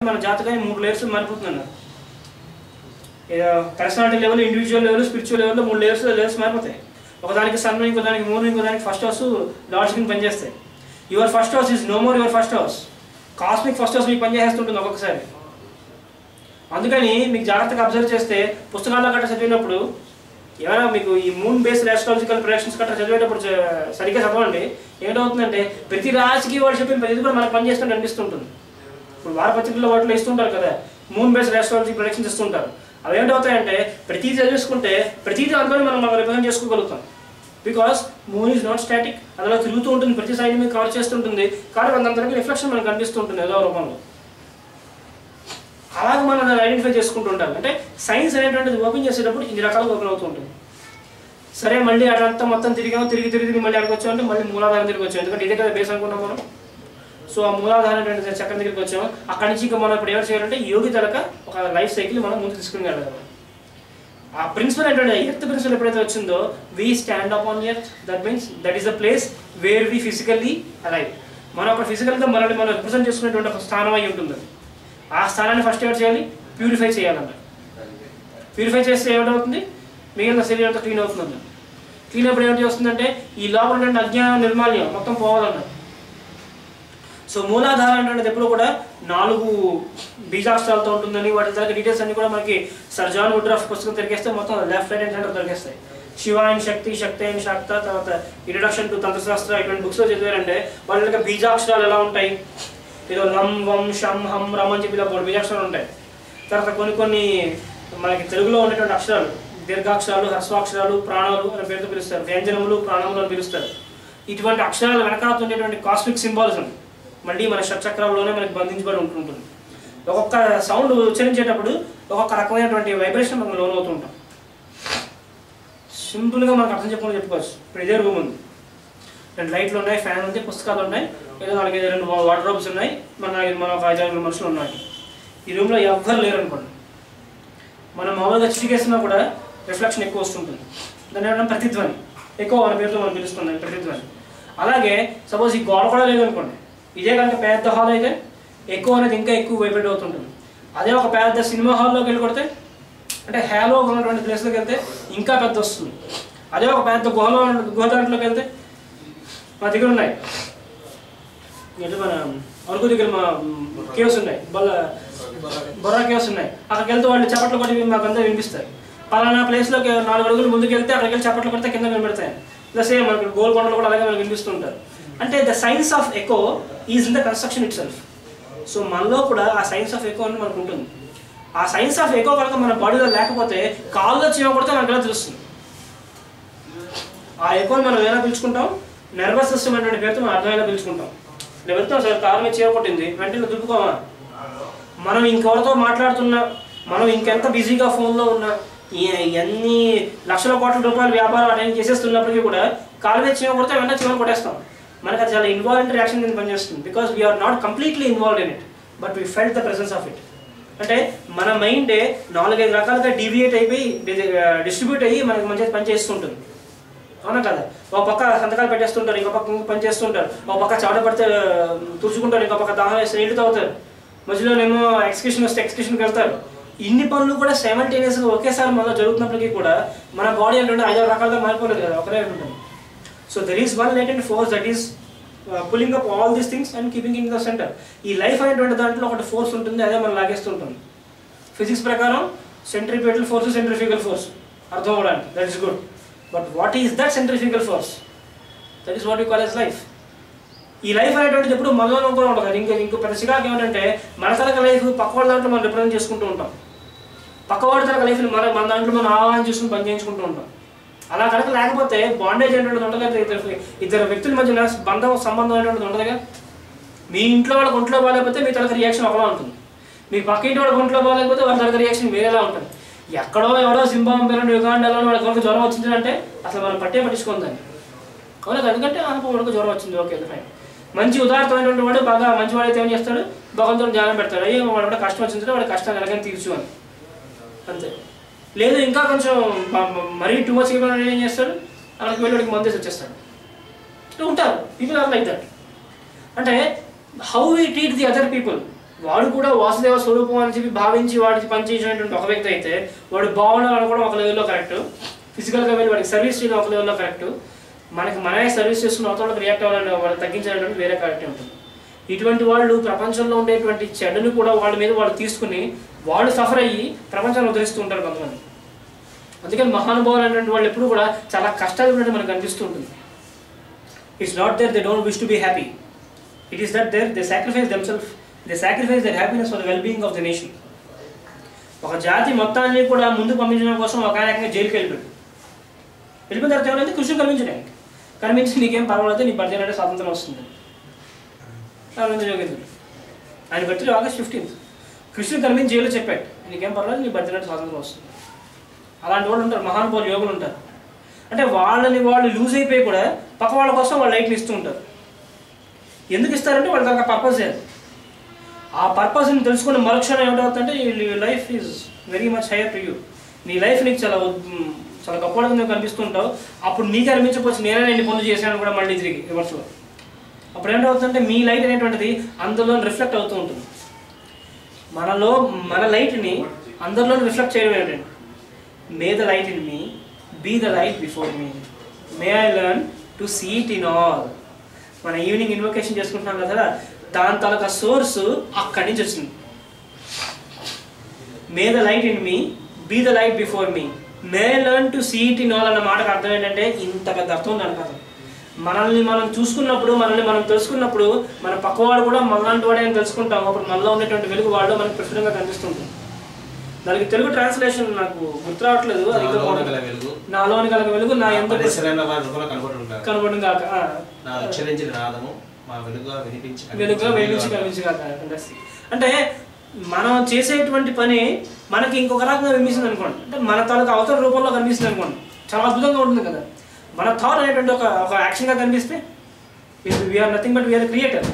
మన జాతకాన్ని 3 లేయర్స్ మారిపోతుందన్నారు. Personality level, individual level, spiritual లెవెల్లో 3 లేయర్స్ మారిపోతాయి. ఒకదానికి సన్, ఇంకోదానికి మూన్, ఇంకోదానికి ఫస్ట్ హౌస్ లార్డ్స్ కింద పనిచేస్తాయి. Your first house is no more your first house. Cosmic first house మీకు పనిచేస్తుంటుంది ఒక్కొక్కసారి. అందుకని మీకు జాగ్రత్తగా అబ్జర్వ్ చేస్తే పుస్తకాల్లో గట్రా చదివినప్పుడు ఏమైనా మీకు ఈ మూన్ బేస్డ్ ఆస్ట్రాలజికల్ ప్రొడక్షన్స్ గట్రా చదివేటప్పుడు సరిగ్గా చదవండి. ఏంటవుతుందంటే ప్రతి రాశికి వాళ్ళు చెప్పిన ప్రతిదీ కూడా మనకు పనిచేస్తుంటే అనిపిస్తుంటుంది. ఇప్పుడు వారపత్రికల్లో వాటిలో ఇస్తుంటారు కదా, మూన్ బేస్డ్ ఆస్ట్రాలజీ ప్రొడక్షన్స్ ఇస్తుంటారు. అవి ఏంటవుతాయంటే ప్రతిదీ చదివేసుకుంటే ప్రతిదీ అనుకొని మనం రిప్రజెంట్ చేసుకోగలుగుతాం. Because moon is not static, అలా తిరుగుతూ ఉంటుంది, ప్రతి సైడ్ మీద కవర్ చేస్తుంటుంది. కాబట్టి అంతవరకు రిఫ్లెక్షన్ మనకు కనిపిస్తుంటుంది ఏదో రూపంలో. అలాగే మనం దాన్ని ఐడెంటిఫై చేసుకుంటూ ఉంటాం. అంటే సైన్స్ అనేటువంటిది ఓపెన్ చేసేటప్పుడు ఇన్ని రకాలుగా ఓపెన్ అవుతూ ఉంటుంది. సరే మళ్ళీ అదంతా మొత్తం తిరిగి మళ్ళీ అక్కడికి వచ్చామంటే మళ్ళీ మూలాధారం తిరిగి వచ్చాం. ఎందుకంటే ఇదే కదా బేస్ అనుకున్నాం మనం. సో ఆ మూలాధారం అనేటువంటి చక్రం దగ్గరికి వచ్చాము. అక్కడి నుంచి ఇంకా మనం ఇప్పుడు ఎవరు చేయాలంటే యోగి తలక ఒక లైఫ్ సైకిల్ మనం ముందు తీసుకుని వెళ్ళాలి. ఆ ప్రిన్సిపల్ ఏంటంటే ఎర్త్ ప్రిన్సిపల్ ఎప్పుడైతే వచ్చిందో we stand up on earth, that means that is the place where we physically alive. మనం అక్కడ ఫిజికల్గా మనల్ని మనం రిప్రజెంట్ చేసుకునేటువంటి ఒక స్థానం అయి ఉంటుంది. ఆ స్థానాన్ని ఫస్ట్ ఎవరు చేయాలి? ప్యూరిఫై చేయాలన్న. ప్యూరిఫై చేస్తే ఏమిటవుతుంది? మిగిలిన శరీరం అంతా క్లీన్ అవుతుందన్న. క్లీన్ అప్పుడు ఏమిటి వస్తుందంటే ఈ లోపల ఉండే అజ్ఞానం, నిర్మాల్యం మొత్తం పోవాలన్న. సో మూలాధారం అంటే ఎప్పుడు కూడా 4 బీజాక్షరాలతో ఉంటుందని వాటి తర్వాత డీటెయిల్స్ అన్ని కూడా మనకి సర్ జాన్ వుడ్రఫ్ పుస్తకం తిరిగేస్తే మొత్తం లెఫ్ట్ రైట్ అండ్ సెంటర్ దొరికేస్తాయి. శివ అండ్ శక్తి, శక్తి అండ్ శాక్త, తర్వాత ఇంట్రడక్షన్ టు తంత్రశాస్త్ర ఇటువంటి బుక్స్లో చదివారంటే వాళ్ళ బీజాక్షరాలు ఎలా ఉంటాయి, ఏదో లం, వం, షం, హం, రమ్ అని చెప్పి ఇలా 3 బీజాక్షరాలు ఉంటాయి. తర్వాత కొన్ని మనకి తెలుగులో ఉండేటువంటి అక్షరాలు దీర్ఘాక్షరాలు, హ్రస్వాక్షరాలు, ప్రాణాలు అనే పేరుతో పిలుస్తారు. వ్యంజనములు, ప్రాణములు అని పిలుస్తారు. ఇటువంటి అక్షరాలు వెనకాల ఉండేటువంటి కాస్మిక్ సింబాలిజం మళ్ళీ మన షట్చక్రాల్లోనే మనకి బంధించబడి ఉంటుంటుంది. ఒక్కొక్క సౌండ్ ఉచ్చరించేటప్పుడు ఒక్కొక్క రకమైనటువంటి వైబ్రేషన్ మనం లోన్ అవుతూ ఉంటాం. సింపుల్గా మనకు అర్థం చెప్పుకోవచ్చు. ఇప్పుడు ఇదే రూమ్ ఉంది, 2 లైట్లు ఉన్నాయి, ఫ్యాన్ ఉంది, పుస్తకాలు ఉన్నాయి, ఏదో 4-2 వార్డ్రోబ్స్ ఉన్నాయి, మన ఒక 5-6 మనుషులు ఉన్నాయి. ఈ రూమ్లో ఎవ్వరు లేరు అనుకోండి. మనం మామూలుగా చిటికేసినా కూడా రిఫ్లెక్షన్ ఎక్కువ వస్తుంటుంది. దాన్ని ఏమన్నా ప్రతిధ్వని, ఎక్కువ మన పేరుతో మనం పిలుస్తుంది ప్రతిధ్వని. అలాగే సపోజ్ ఈ గోడ కూడా లేదనుకోండి, ఇదే కనుక పెద్ద హాల్ అయితే ఎక్కువ అనేది ఇంకా ఎక్కువ వైబ్రేట్ అవుతుంటుంది. అదే ఒక పెద్ద సినిమా హాల్లోకి వెళ్ళి కొడితే, అంటే హ్యాలో ఉన్నటువంటి ప్లేస్లోకి వెళ్తే ఇంకా పెద్ద వస్తుంది. అదే ఒక పెద్ద గుహ దాంట్లోకి వెళ్తే మా దగ్గర ఉన్నాయి, అంటే మన అరకు దగ్గర మా కేవ్స్ ఉన్నాయి, బొర్రా కేవ్స్ ఉన్నాయి. అక్కడికి వెళ్తే వాళ్ళు చప్పట్లు కొట్టి మాకు అంతా వినిపిస్తారు. పలానా ప్లేస్లోకి 4 అడుగులు ముందుకు వెళ్తే అక్కడికి వెళ్ళి చప్పట్లు కొడితే కింద వినబడతాయి. ఇలా సేమ్ మనకి గోల్కొండలు కూడా అలాగే మనకు వినిపిస్తుంటారు. అంటే the science of echo is in the construction itself. So మనలో కూడా ఆ సైన్స్ ఆఫ్ ఎకో అని మనకు ఉంటుంది. ఆ సైన్స్ ఆఫ్ ఎకో కనుక మన బాడీలో లేకపోతే కాల్లో చీమ కొడితే మనకు ఎలా తెలుస్తుంది? ఆ ఎకోని మనం ఎలా పిలుచుకుంటాం? నర్వస్ సిస్టమ్ అనే పేరుతో మనం అర్థమయ్యేలా పిలుచుకుంటాం. నేను వెళ్తాం సార్, కారు మీద చీమ కొట్టింది, వెంటనే దులుపుకోమా? మనం ఇంకెవరితో మాట్లాడుతున్నా, మనం ఇంకెంత బిజీగా ఫోన్లో ఉన్నా, ఎన్ని లక్షల కోట్ల రూపాయల వ్యాపారం అటెండ్ చేసేస్తున్నప్పటికీ కూడా కాలు మీద చీమ కొడితే వెంటనే చీమను కొట్టేస్తాం. మనకు అది చాలా ఇన్వాల్వ్డ్ రియాక్షన్ కింద పనిచేస్తుంది. Because we're not completely involved in it, but we felt the presence of it. అంటే మన మైండే 4-5 రకాలుగా డివియేట్ అయిపోయి డిస్ట్రిబ్యూట్ అయ్యి మనకి మంచిగా పని చేస్తుంటుంది. అవునా కదా? ఒక పక్క సంతకాలు పెట్టేస్తుంటారు, ఇంకో పక్క పని చేస్తుంటారు, ఒక పక్క చాట పడితే తుడుచుకుంటారు, ఇంకో పక్క దాహం వేస్తే నీళ్ళు తాగుతారు, మధ్యలోనేమో ఎక్స్క్యూషన్ వస్తే ఎక్స్క్యూషన్కి వెళ్తారు. ఇన్ని పనులు కూడా సైమల్టేనియస్గా ఒకేసారి మనలో జరుగుతున్నప్పటికీ కూడా మన బాడీ ఏంటంటే 5-6 రకాలుగా మారిపోలేదు కదా, ఒకరే ఉంటుంది. So there is one latent force that is pulling up all these things and keeping in the center. ఈ లైఫ్ అనేటువంటి దాంట్లో ఒకటి ఫోర్స్ ఉంటుంది, అదే మనం లాగేస్తుంటుంది. ఫిజిక్స్ ప్రకారం సెంట్రిపిటల్ ఫోర్స్, సెంట్రిఫ్యూగల్ ఫోర్స్ అర్థం అవ్వడానికి, that is good. But what is that centrifugal force? That is what you call as life. ఈ లైఫ్ అనేటువంటిది ఎప్పుడు మనలో కూడా ఉంటుంది. ఇంకో పెద్ద చికాకు ఏమిటంటే మన తరగ లైఫ్ పక్క వాళ్ళ దాంట్లో మనం రిప్రజెంట్ చేసుకుంటూ ఉంటాం. పక్కవాడి తరగ లైఫ్ని మన దాంట్లో మనం ఆహ్వానం చేసుకుని పని చేయించుకుంటూ ఉంటాం. అలా కనుక లేకపోతే బాండేజ్ అనేటువంటిది ఉండదు కదా, ఇద్దరు వ్యక్తుల మధ్యన సంబంధం అనేటువంటిది ఉండదుగా. మీ ఇంట్లో వాళ్ళకి ఒంట్లో బాగాలేకపోతే మీ తరగతి రియాక్షన్ ఒకలా ఉంటుంది, మీ పక్క ఇంటి వాళ్ళకి ఒంట్లో బాగాలేకపోతే వాళ్ళ తరగతి రియాక్షన్ వేరేలా ఉంటుంది. ఎక్కడో ఎవడో జింబాబ్వేలో, యుగాండాలో వాళ్ళకి వరకు జ్వరం వచ్చిందంటే అసలు మనం పట్టించుకుందాన్ని. అవునా? ఎందుకంటే అనుకోవడానికి జ్వరం వచ్చింది, ఓకే ఫైన్. మంచి ఉదాహరణమైనటువంటి వాడు బాగా మంచివాడైతే ఏం చేస్తాడు? భగవంతుని ధ్యానం పెడతాడు, అయ్యో వాడు కూడా కష్టం వచ్చిందంటే వాడి కష్టాన్ని ఎలాగైనా తీర్చు అని, అంతే. లేదు ఇంకా కొంచెం మరీ టూ మచ్ ఏం చేస్తాడు? అక్కడికి వెళ్ళి వాడికి మందేసి వచ్చేస్తాడు. ఉంటారు పీపుల్ ఆర్ లైక్ దట్. అంటే how we treat the other people వాడు కూడా వాసుదేవ స్వరూపం అని చెప్పి భావించి వాడికి పనిచేసినటువంటి ఒక వ్యక్తి అయితే వాడు బాగుండాలని కూడా ఒక లెవెల్లో కరెక్ట్, ఫిజికల్గా వెళ్ళి వాడికి సర్వీస్ చేయడం ఒక లెవెల్లో కరెక్ట్, మనకి మనమే సర్వీస్ చేస్తున్న అవతల రియాక్ట్ అవ్వాలని వాళ్ళు తగ్గించాలని వేరే కరెక్టే ఉంటుంది. ఇటువంటి వాళ్ళు ప్రపంచంలో ఉండేటువంటి చెడుని కూడా వాళ్ళ మీద వాళ్ళు తీసుకుని వాళ్ళు సఫర్ అయ్యి ప్రపంచాన్ని ఉద్ధరిస్తూ ఉంటారు కొంతమంది. అందుకని మహానుభావులు అనేటువంటి వాళ్ళు ఎప్పుడు కూడా చాలా కష్టాలు ఉన్నట్టు మనకు అనిపిస్తూ ఉంటుంది. It's not there they don't wish to be happy, it is that there they sacrifice themselves, they sacrifice their happiness for the well being of the nation. ఒక జాతి మొత్తాన్ని కూడా ముందుకు పంపించడం కోసం ఒక రకంగా జైలుకి వెళ్ళిపోయాడు. వెళ్ళిపోయిన తర్వాత ఏమైనా కృషి కనిపించడానికి కనిపించి నీకేం పర్వాలేదు, నీ బర్త్డే అంటే స్వాతంత్రం వస్తుంది. యోగేంద్రుడు ఆయన బర్త్డే August 15th, కృష్ణుడు కనిపించి జైలు చెప్పాడు నీకేం పర్వాలేదు, నీ బర్త్డే అంటే స్వాతంత్రం వస్తుంది. అలాంటి వాళ్ళు ఉంటారు, మహానుభావులు యోగులు ఉంటారు. అంటే వాళ్ళని వాళ్ళు లూజ్ అయిపోయి కూడా పక్క వాళ్ళ కోసం వాళ్ళు లైట్లు ఇస్తూ ఉంటారు. ఎందుకు ఇస్తారంటే వాళ్ళకి ఒక పర్పస్ లేదు. ఆ పర్పస్ని తెలుసుకుని మరుక్షణం ఏమిటవుతుందంటే life is very much higher to you, నీ లైఫ్ నీకు చాలా చాలా గొప్పగా నువ్వు కనిపిస్తుంటావు. అప్పుడు నీకు అనిపించకపోవచ్చు నేనే నేను పనులు చేశాను కూడా మళ్ళీ తిరిగి రివర్స్లో. అప్పుడు ఏంటవుతుందంటే మీ లైట్ అనేటువంటిది అందులో రిఫ్లెక్ట్ అవుతూ ఉంటుంది. మన లైట్ని అందరిలో రిఫ్లెక్ట్ చేయడం ఏంటంటే may the light in me be the light before me, may I learn to see it in all. మన ఈవినింగ్ ఇన్వొకేషన్ చేసుకుంటున్నాం కదా, దాని తలక సోర్స్ అక్కడి నుంచి వచ్చింది. May the light in me be the light before me, may learn to see it in all అన్న మాటకు అర్థం ఏంటంటే ఇంత పెద్ద అర్థం ఉంది అనుకోదు. మనల్ని మనం చూసుకున్నప్పుడు, మనల్ని మనం తెలుసుకున్నప్పుడు మన పక్కవాడు కూడా మనలాంటి వాడే అని తెలుసుకుంటాం. అప్పుడు మనలో ఉండేటువంటి వెలుగు వాళ్ళు మనకు ప్రచురంగా కనిపిస్తుంటుంది. దానికి తెలుగు ట్రాన్స్లేషన్ నాకు గుర్తు రావట్లేదు. నాలోని కలగ వెలుగు నా ఎంత కనబడును కాక వెలుగుగా వెలిగించి కనిపించగాక. అంటే మనం చేసేటువంటి పని మనకి ఇంకొక రకంగా కనిపిస్తుంది అనుకోండి, అంటే మన తాలూకు అవతల రూపంలో కనిపిస్తుంది అనుకోండి, చాలా అద్భుతంగా ఉంటుంది కదా. మన థాట్ అనేటువంటి ఒక యాక్షన్గా కనిపిస్తే we are nothing but we are the creator.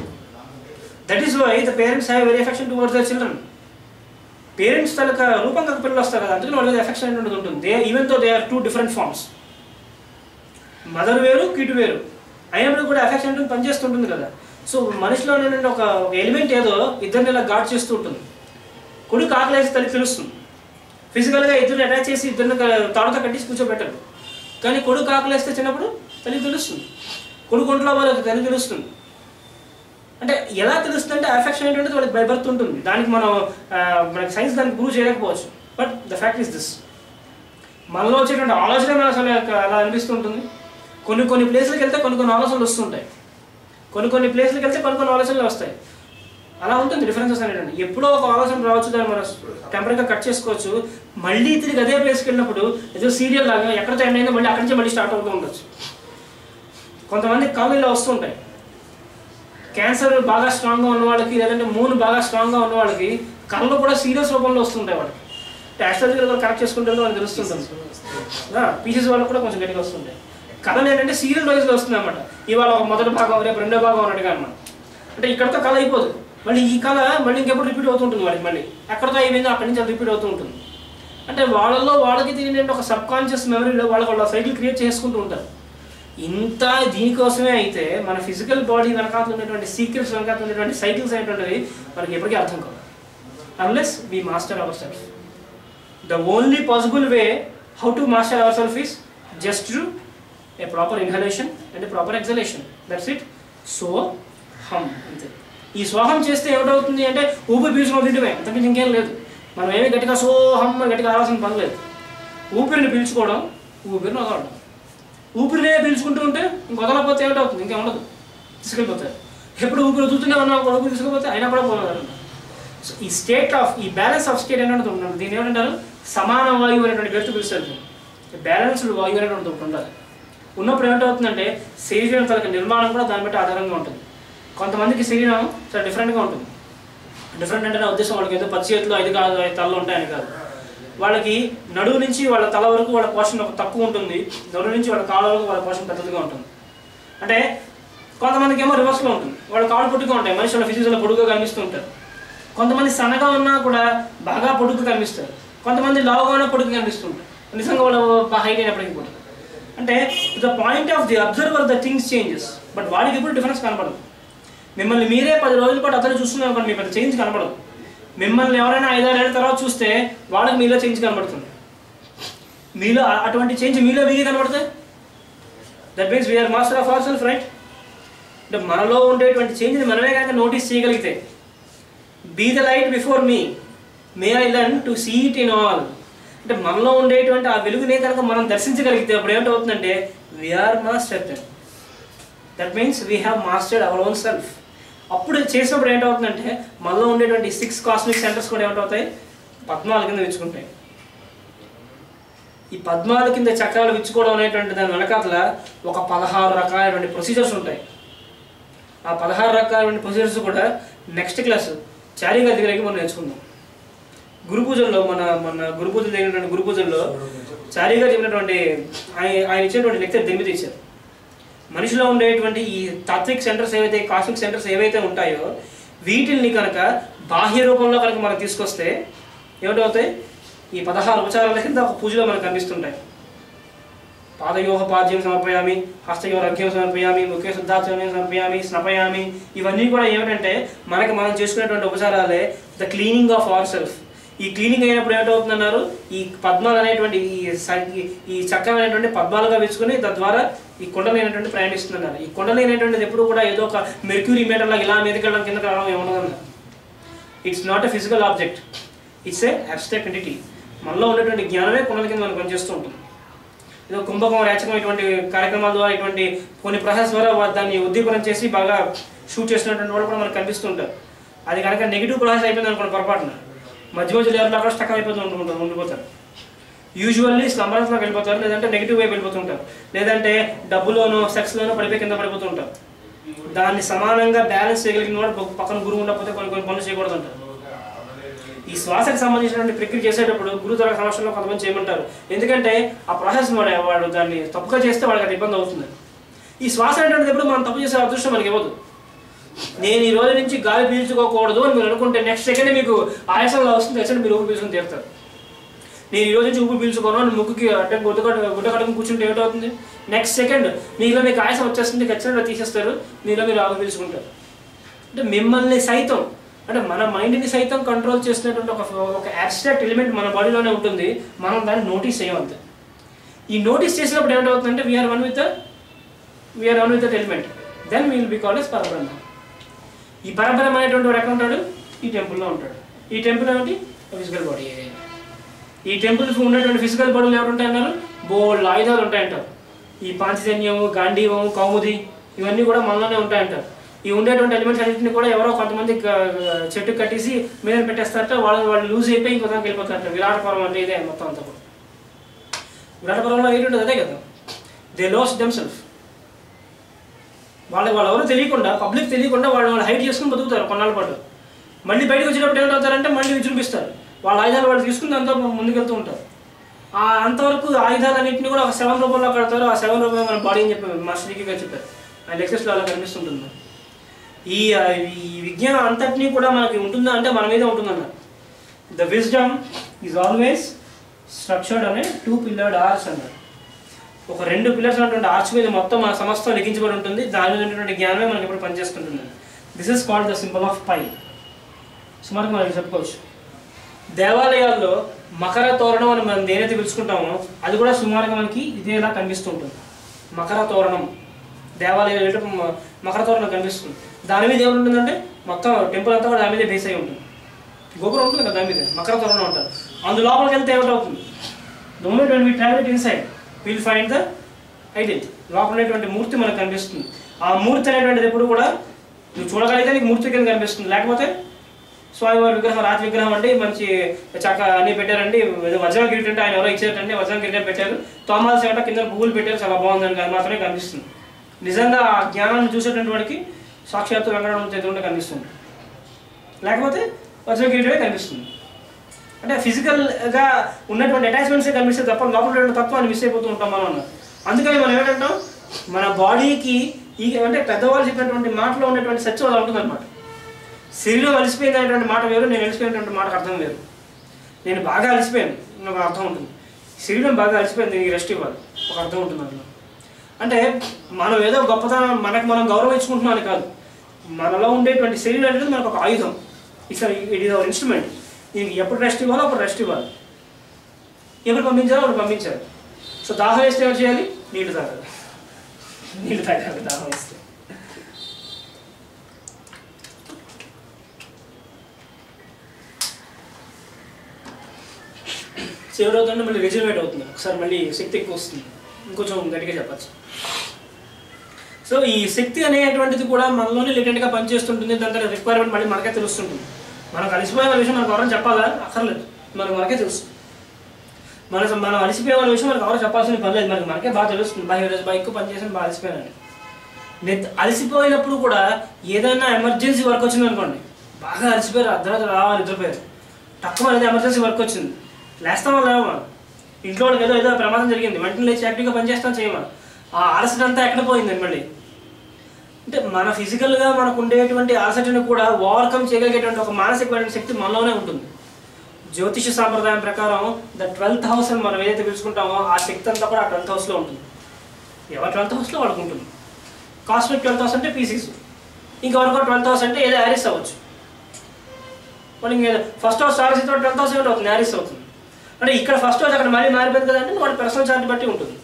That is why the parents have very affection towards their children. Parents తాలూకా రూపంగా పిల్లలు వస్తారు కదా, అందుకని వాళ్ళ ఎఫెక్షన్ అనేటువంటిది ఉంటుంది. Even though they are two different forms, mother వేరు కిడ్ వేరు అయినప్పుడు కూడా ఎఫెక్షన్ అనేది పనిచేస్తుంటుంది కదా. సో మనిషిలో ఉన్నటువంటి ఒక ఎలిమెంట్ ఏదో ఇద్దరిని ఇలా గాడ్ చేస్తూ ఉంటుంది. కొడుకు ఆకలేసి తల్లి తెలుస్తుంది, ఫిజికల్గా ఇద్దరిని అటాచ్ చేసి ఇద్దరిని తాడుతో కట్టేసి కూర్చోబెట్టారు. కానీ కొడుకు ఆకలేస్తే చిన్నప్పుడు తల్లి తెలుస్తుంది, కొడుకు ఒంట్లో వాళ్ళకి తల్లి తెలుస్తుంది. అంటే ఎలా తెలుస్తుంది అంటే ఎఫెక్షన్ ఏంటంటే వాళ్ళకి బై బర్త్ ఉంటుంది. దానికి మనకి సైన్స్ దానికి ప్రూవ్ చేయలేకపోవచ్చు. But the fact is this, మనలో వచ్చేటువంటి ఆలోచన అసలు అలా అనిపిస్తుంటుంది. కొన్ని ప్లేస్లకు వెళ్తే కొన్ని ఆలోచనలు వస్తుంటాయి, కొన్ని ప్లేస్లకు వెళ్తే కొన్ని ఆలోచనలు వస్తాయి. అలా ఉంటుంది డిఫరెన్సెస్ అనేటువంటి. ఎప్పుడో ఒక ఆలోచన రావచ్చు, దాన్ని మనం టెంపరీగా కట్ చేసుకోవచ్చు. మళ్ళీ తిరిగి అదే ప్లేస్కి వెళ్ళినప్పుడు ఏదో సీరియల్ లాగా ఎక్కడితో ఎండ్ అయిందో మళ్ళీ అక్కడి నుంచి మళ్ళీ స్టార్ట్ అవుతూ ఉండొచ్చు. కొంతమంది కళ్ళు ఇలా వస్తుంటాయి. క్యాన్సర్ బాగా స్ట్రాంగ్గా ఉన్న వాళ్ళకి, లేదంటే మూన్ బాగా స్ట్రాంగ్గా ఉన్న వాళ్ళకి కళ్ళు కూడా సీరియస్ రూపంలో వస్తుంటాయి. వాళ్ళకి ఆస్ట్రాలజీ కూడా కరెక్ట్ చేసుకుంటే వాళ్ళకి తెలుస్తుంటుంది. పీసెస్ వాళ్ళకి కూడా కొంచెం గట్టిగా వస్తుంటాయి. కళలు ఏంటంటే సీరియల్ వైజ్గా వస్తుంది అనమాట. ఇవాళ ఒక మొదటి భాగం, రేపు రెండో భాగం అన్నట్టుగా అనమాట. అంటే ఇక్కడతో కళ అయిపోదు, మళ్ళీ ఈ కళ మళ్ళీ ఇంకెప్పుడు రిపీట్ అవుతుంటుంది వాళ్ళకి. మళ్ళీ ఎక్కడితో అయిపోయిందో అక్కడి నుంచి అది రిపీట్ అవుతూ ఉంటుంది. అంటే వాళ్ళకి తెలియని ఒక సబ్ కాన్షియస్ మెమరీలో వాళ్ళ సైకిల్ క్రియేట్ చేసుకుంటూ ఉంటారు. ఇంత దీనికోసమే అయితే మన ఫిజికల్ బాడీ వెనకాల ఉన్నటువంటి సీక్రెట్స్, వెనకాల ఉన్నటువంటి సైకిల్స్ అనేటువంటివి మనకి ఎప్పటికీ అర్థం కాదు unless we master our self. The only possible way how to master our self is just to a proper inhalation and proper exhalation. That's it. సో హమ్ అంతే. ఈ స్వాహం చేస్తే ఏమిటవుతుంది అంటే ఊపిరి పీల్చుకొని తింటమే, అంతకుమించి ఇంకేం లేదు. మనం ఏమీ గట్టిగా సోహం గట్టిగా ఆడాల్సిన పని లేదు. ఊపిరిని పీల్చుకోవడం, ఊపిరిని వదలడం. ఊపిరినే పీల్చుకుంటూ ఉంటే వదలకపోతే ఏమిటవుతుంది, ఇంకేం ఉండదు, తీసుకెళ్ళిపోతారు. ఎప్పుడు ఊపిరి వదులుతూనే ఉన్నా కూడా ఊపిరి తీసుకెళ్ళిపోతే అయినా కూడా పోలేదు. సో ఈ స్టేట్ ఆఫ్, ఈ బ్యాలెన్స్ ఆఫ్ స్టేట్ అనేది ఉండాలి. దీన్ని ఏమంటారు, సమాన వాయువు అనేటువంటి పేరుతో పిలుస్తారు. బ్యాలెన్స్డ్ వాయువు అనేటువంటి ఒకటి ఉండాలి. ఉన్నప్పుడు ఏమిటవుతుందంటే శరీరం తనకి నిర్మాణం కూడా దాన్ని బట్టి ఆధారంగా ఉంటుంది. కొంతమందికి శరీరం చాలా డిఫరెంట్గా ఉంటుంది. డిఫరెంట్ అంటే నా ఉద్దేశం వాళ్ళకి ఏదో 10 చేతులు 5 కాదు 5 తలలు ఉంటాయని కాదు. వాళ్ళకి నడువు నుంచి వాళ్ళ తల వరకు వాళ్ళ పోషణ ఒక తక్కువ ఉంటుంది, నడువు నుంచి వాళ్ళ కాళ్ళ వరకు వాళ్ళ పోషణ పెద్దదిగా ఉంటుంది. అంటే కొంతమందికి ఏమో రివర్స్లో ఉంటుంది, వాళ్ళ కాళ్ళు పొట్టుగా ఉంటాయి, మనిషి వాళ్ళ ఫిజిక్స్లో పొడుగుగా కనిపిస్తూ ఉంటారు. కొంతమంది సన్నగా ఉన్నా కూడా బాగా పొడుగు కనిపిస్తారు, కొంతమంది లావుగా ఉన్నా పొడుగు కనిపిస్తుంటారు, నిజంగా వాళ్ళు హైట్ అయినప్పటికీ కూడా. అంటే to the point of the observer the things changes, but వాడికి ఎప్పుడు డిఫరెన్స్ కనపడదు. మిమ్మల్ని మీరే 10 రోజుల పాటు అతను చూస్తున్నారు అనుకోండి, మీ పెద్ద చేంజ్ కనపడదు. మిమ్మల్ని ఎవరైనా 5-6 ఏళ్ళ తర్వాత చూస్తే వాళ్ళకి మీలో చేంజ్ కనబడుతుంది. మీలో అటువంటి చేంజ్ మీలో మీకే కనబడుతుంది. That means we are master of our self, right? అంటే మనలో ఉండేటువంటి చేంజ్ని మనమే కనుక నోటీస్ చేయగలిగితే, be the light before me, may I learn to see it in all. అంటే మనలో ఉండేటువంటి ఆ వెలుగునే కనుక మనం దర్శించగలిగితే అప్పుడు ఏమిటవుతుందంటే we are master. That means we have mastered our own self. అప్పుడు చేసినప్పుడు ఏంటవుతుందంటే మనలో ఉండేటువంటి 6 కాస్మిక్ సెంటర్స్ కూడా ఏమిటవుతాయి, పద్మాల కింద విచ్చుకుంటాయి. ఈ పద్మాల కింద చక్రాలు విచ్చుకోవడం అనేటువంటి దాని వెనకాతల ఒక 16 రకాలైనటువంటి ప్రొసీజర్స్ ఉంటాయి. ఆ 16 రకాలైన ప్రొసీజర్స్ కూడా నెక్స్ట్ క్లాస్ చారీ గారి దగ్గరికి మనం నేర్చుకుందాం. గురు పూజల్లో మన గురు పూజలు జరిగినటువంటి గురు పూజల్లో చారీ గారు చెప్పినటువంటి ఆయన ఇచ్చినటువంటి లెక్చర్ దీని మీద ఇచ్చారు. మనిషిలో ఉండేటువంటి ఈ తాత్విక్ సెంటర్స్ ఏవైతే, కాస్మిక్ సెంటర్స్ ఏవైతే ఉంటాయో వీటిల్ని కనుక బాహ్య రూపంలో కనుక మనం తీసుకొస్తే ఏమిటవుతాయి, ఈ 16 ఉపచారాల కింద ఒక పూజలో మనకు కనిపిస్తుంటాయి. పాదయోహ పాద్యం సమర్పయామి, హస్తయోహ అర్ఘ్యం సమర్పయామి, ముఖ్య శుద్ధాచరణం సమర్పయామి, స్నపయామి. ఇవన్నీ కూడా ఏమిటంటే మనం చేసుకునేటువంటి ఉపచారాలే the cleaning of our self. ఈ క్లీనింగ్ అయినప్పుడు ఏమిటవుతుందన్నారు, ఈ పద్మాలు అనేటువంటి ఈ చక్రం అనేటువంటి పద్మాలుగా వేసుకుని తద్వారా ఈ కుండలైనటువంటి ప్రయాణిస్తుందన్నారు. ఈ కుండలైనటువంటిది ఎప్పుడు కూడా ఏదో ఒక మెర్క్యూరీ మీటర్ లాగా ఇలా మీదకెళ్ళడం కింద రావడం ఏముండదన్నారు. It's not a physical object, it's a abstract entity. మనలో ఉన్నటువంటి జ్ఞానమే కుండల కింద మనం పనిచేస్తూ ఉంటుంది. ఏదో కుంభకం రేచకం ఇటువంటి కార్యక్రమాల ద్వారా ఇటువంటి కొన్ని ప్రాసెస్ ద్వారా దాన్ని ఉద్దీపనం చేసి బాగా షూట్ చేసినటువంటి వాళ్ళు కూడా మనకు కనిపిస్తుంటారు. అది కనుక నెగిటివ్ ప్రాసెస్ అయిపోయింది అనుకోండి పొరపాటున, మధ్య ఎవరిలో అక్కడ స్టక్ అయిపోతూ ఉండిపోతారు. యూజువల్లీ స్లంబర్స్లోకి వెళ్ళిపోతారు, లేదంటే నెగిటివ్ వైపు వెళ్ళిపోతుంటారు, లేదంటే డబ్బులోనో సెక్స్లోనో పడిపోయి కింద పడిపోతుంటారు. దాన్ని సమానంగా బ్యాలెన్స్ చేయగలిగిన వాడు పక్కన గురువు ఉండకపోతే కొన్ని పనులు చేయకూడదు అంటారు. ఈ శ్వాసకు సంబంధించినటువంటి ప్రక్రియ చేసేటప్పుడు గురుతర సమస్యల్లో కొంతమంది చేయమంటారు. ఎందుకంటే ఆ ప్రాసెస్ వాడు దాన్ని తప్పుగా చేస్తే వాడికి అది ఇబ్బంది అవుతుంది. ఈ శ్వాస అనేటువంటిది ఎప్పుడు మనం తప్పు చేసే అదృష్టం మనకి ఇవ్వదు. నేను ఈ రోజు నుంచి గాలి పీల్చుకోకూడదు అని మీరు అనుకుంటే నెక్స్ట్ సెకండ్ మీకు ఆయాసంలో వస్తుంది, నెక్స్ట్ మీరు ఊపిరి పీల్చుకుని తీరుతారు. నేను ఈ రోజు నుంచి ఊపిరి పీల్చుకోను అని ముక్కుకి అంటే గుడ్డ కట్టుకుని కూర్చుంటే ఏమిటవుతుంది, నెక్స్ట్ సెకండ్ మీకు ఆయాసం వచ్చేస్తుంది, ఖచ్చితంగా తీసేస్తారు, మీరు ఆగు పీల్చుకుంటారు. అంటే మిమ్మల్ని సైతం, అంటే మన మైండ్ని సైతం కంట్రోల్ చేసినటువంటి ఒక అబ్స్ట్రాక్ట్ ఎలిమెంట్ మన బాడీలోనే ఉంటుంది. మనం దాన్ని నోటీస్ చేయాలంతే. ఈ నోటీస్ చేసినప్పుడు ఏమిటవుతుందంటే we are one with that element, then we will be called as Parabrahma. ఈ పరబ్రహ్మ అనేటువంటి వాడు ఎక్కడ ఉంటాడు, ఈ టెంపుల్లో ఉంటాడు. ఈ టెంపుల్ ఏమిటి, ఫిజికల్ బాడీ. ఈ టెంపుల్కి ఉన్నటువంటి ఫిజికల్ బాడీలు ఎవరు ఉంటాయన్నారు, బోల్డ్ ఆయుధాలు ఉంటాయంటారు. ఈ పాంచజన్యము, గాంధీవము, కౌముది ఇవన్నీ కూడా మనలోనే ఉంటాయంటారు. ఈ ఉండేటువంటి ఎలిమెంట్స్ అన్నింటినీ కూడా ఎవరో కొంతమంది చెట్టు కట్టేసి మీద పెట్టేస్తారట, వాళ్ళు లూజ్ అయిపోయి ఇంకో దానికి వెళ్ళిపోతారట. విరాట పర్వం అంటే ఇదే మొత్తం అంతా కూడా. విరాట పర్వంలో ఏంటంటుంది అదే కదా, దే లాస్ట్ దెమ్సెల్ఫ్. వాళ్ళు ఎవరు తెలియకుండా, పబ్లిక్ తెలియకుండా వాళ్ళు హైడ్ చేసుకుని బతుకుతారు కొన్నాళ్ళ పాటు. మళ్ళీ బయటకు వచ్చేటప్పుడు ఏమవుతారంటే మళ్ళీ విజృంభిస్తారు. వాళ్ళ ఆయుధాలు వాళ్ళు తీసుకుని అంతా ముందుకెళ్తూ ఉంటారు. అంతవరకు ఆయుధాలన్నింటినీ కూడా ఒక శవం రూపంలో కడతారు. ఆ శవం రూపంలో మన బాడీ అని చెప్పి మా శ్రీకి గారు చెప్పారు. ఆ లెక్చర్స్లో అలా కనిపిస్తుంటుంది. ఈ విజ్ఞానం అంతటినీ కూడా మనకి ఉంటుందా అంటే మన మీద ఉంటుందన్నారు. The wisdom is always structured అనే 2 పిల్లర్డ్ ఆర్చ్ అన్నారు. ఒక 2 పిల్లర్స్ ఉన్నటువంటి ఆర్చ్ మీద మొత్తం మన సమస్తం లిఖించబడి ఉంటుంది. దాని మీద ఉన్నటువంటి జ్ఞానమే మనకి ఎప్పుడు పనిచేస్తుంటుంది. This is called the symbol of pi. సుమారుగా మనకి చెప్పుకోవచ్చు. దేవాలయాల్లో మకర తోరణం అని మనం దేనైతే పిలుచుకుంటామో అది కూడా సుమారుగా మనకి ఇదేలా కనిపిస్తూ ఉంటుంది. మకర తోరణం దేవాలయాలు మకర తోరణం కనిపిస్తుంది. దాని మీద ఏమి ఉంటుందంటే మొత్తం టెంపుల్ అంతా కూడా దాని మీద బేస్ అయి ఉంటుంది. గోపురం ఉంటుంది కదా, దాని మీద మకర తోరణం అంటారు. అందులోపలికి వెళ్తే ఏమిటవుతుంది, the moment when we travel inside will find the identity. లోపల ఉండేటువంటి మూర్తి మనకు కనిపిస్తుంది. ఆ మూర్తి అనేటువంటిది ఎప్పుడు కూడా నువ్వు చూడగలిగితే నీకు మూర్తి కింద కనిపిస్తుంది. లేకపోతే స్వామివారి విగ్రహం, రాతి విగ్రహం అంటే మంచి చక్క అన్నీ పెట్టారండి. వజ్రం కిరీటం అంటే ఆయన ఎవరో ఇచ్చారంటే వజ్రం కిరీటం పెట్టారు. తోమాల సేవట కింద పువ్వులు పెట్టారు, చాలా బాగుందని మాత్రమే కనిపిస్తుంది. నిజంగా ఆ జ్ఞానాన్ని చూసేటువంటి వాడికి సాక్షాత్తు వెంకటరమణ ఎదురుంటే కనిపిస్తుంది. లేకపోతే వజ్రం కిరీటమే కనిపిస్తుంది. అంటే ఫిజికల్గా ఉన్నటువంటి అటాచ్మెంట్సే కనిపిస్తే తప్ప లోపల తత్వాన్ని మిస్ అయిపోతూ ఉంటాం మనం అన్నారు. అందుకని మనం ఏంటంటాం, మన బాడీకి అంటే పెద్దవాళ్ళు చెప్పినటువంటి మాటలో ఉన్నటువంటి సత్యం అలా ఉంటుందన్నమాట. శరీరం అలసిపోయింది అనేటువంటి మాట వేరు, నేను అలసిపోయినటువంటి మాటకు అర్థం వేరు. నేను బాగా అలసిపోయాను ఒక అర్థం ఉంటుంది, శరీరం బాగా అలసిపోయింది దీనికి రెస్ట్ ఇవ్వాలి ఒక అర్థం ఉంటుంది అందులో. అంటే మనం ఏదో గొప్పతనం మనకు మనం గౌరవించుకుంటున్నామని కాదు, మనలో ఉండేటువంటి శరీరం అనేది మనకు ఒక ఆయుధం. It's it is our instrument. దీనికి ఎప్పుడు రెస్ట్ ఇవ్వాలో అప్పుడు రెస్ట్ ఇవ్వాలి, ఎప్పుడు పంపించాలో అప్పుడు పంపించాలి. సో దాహం వేస్తే ఏం చేయాలి? నీళ్ళు తాగాలి, నీళ్ళు తాగాలి దాహం వేస్తే. సేవ్ అవుతుంటే మళ్ళీ రిజర్వేట్ అవుతుంది, ఒకసారి మళ్ళీ శక్తి ఎక్కువ వస్తుంది. ఇంకొంచెం గట్టిగా చెప్పచ్చు. సో ఈ శక్తి అనేటువంటిది కూడా మనలోనే లేటెంట్గా పనిచేస్తుంటుంది. దాని తర్వాత రిక్వైర్మెంట్ మళ్ళీ మనకే తెలుస్తుంటుంది. మనకు అలసిపోయే విషయం మనకు ఎవరైనా చెప్పాలా? అక్కర్లేదు, మనకే తెలుసు. మనం అలసిపోయే వాళ్ళ విషయం మనకు ఎవరో చెప్పాల్సిన పని లేదు, మనకే బాగా తెలుస్తుంది. బాగా ఎక్కువ పని చేసిన బాగా అలసిపోయానండి. అలసిపోయినప్పుడు కూడా ఏదైనా ఎమర్జెన్సీ వర్క్ వచ్చింది అనుకోండి, బాగా అలసిపోయారు, అర్ధరాత్రి రావాలి నిద్రపోయారు, తక్కువ అనేది ఎమర్జెన్సీ వర్క్ వచ్చింది, లేస్తామా లేవమా? ఇంట్లో వాళ్ళకి ఏదో ప్రమాదం జరిగింది, వెంటనే లేచి యాక్టివ్గా పనిచేస్తాం చేయమా? ఆ అలసట అంతా ఎక్కడ పోయిందండి మళ్ళీ? అంటే మన ఫిజికల్గా మనకు ఉండేటువంటి అలసటను కూడా ఓవర్కమ్ చేయగలిగేటువంటి ఒక మానసికమైన శక్తి మనలోనే ఉంటుంది. జ్యోతిష సాంప్రదాయం ప్రకారం ద 12th హౌస్ అని మనం ఏదైతే పిలుచుకుంటామో ఆ శక్తి అంతా కూడా ఆ 12th హౌస్లో ఉంటుంది. ఎవరు 12th హౌస్లో వాళ్ళకు ఉంటుంది. కాస్మిక్ 12th హౌస్ అంటే పీసీస్, ఇంకెవరికో 12th హౌస్ అంటే ఏదో యారిస్ అవ్వచ్చు. వాళ్ళు ఇంకా first house saris 12th house ఏమిటి అవుతుంది? యారిస్ అవుతుంది. అంటే ఇక్కడ ఫస్ట్ హౌస్ అక్కడ మళ్ళీ మారిపోయింది కదంటే వాళ్ళ పర్సనల్ చార్ట్ బట్టి ఉంటుంది.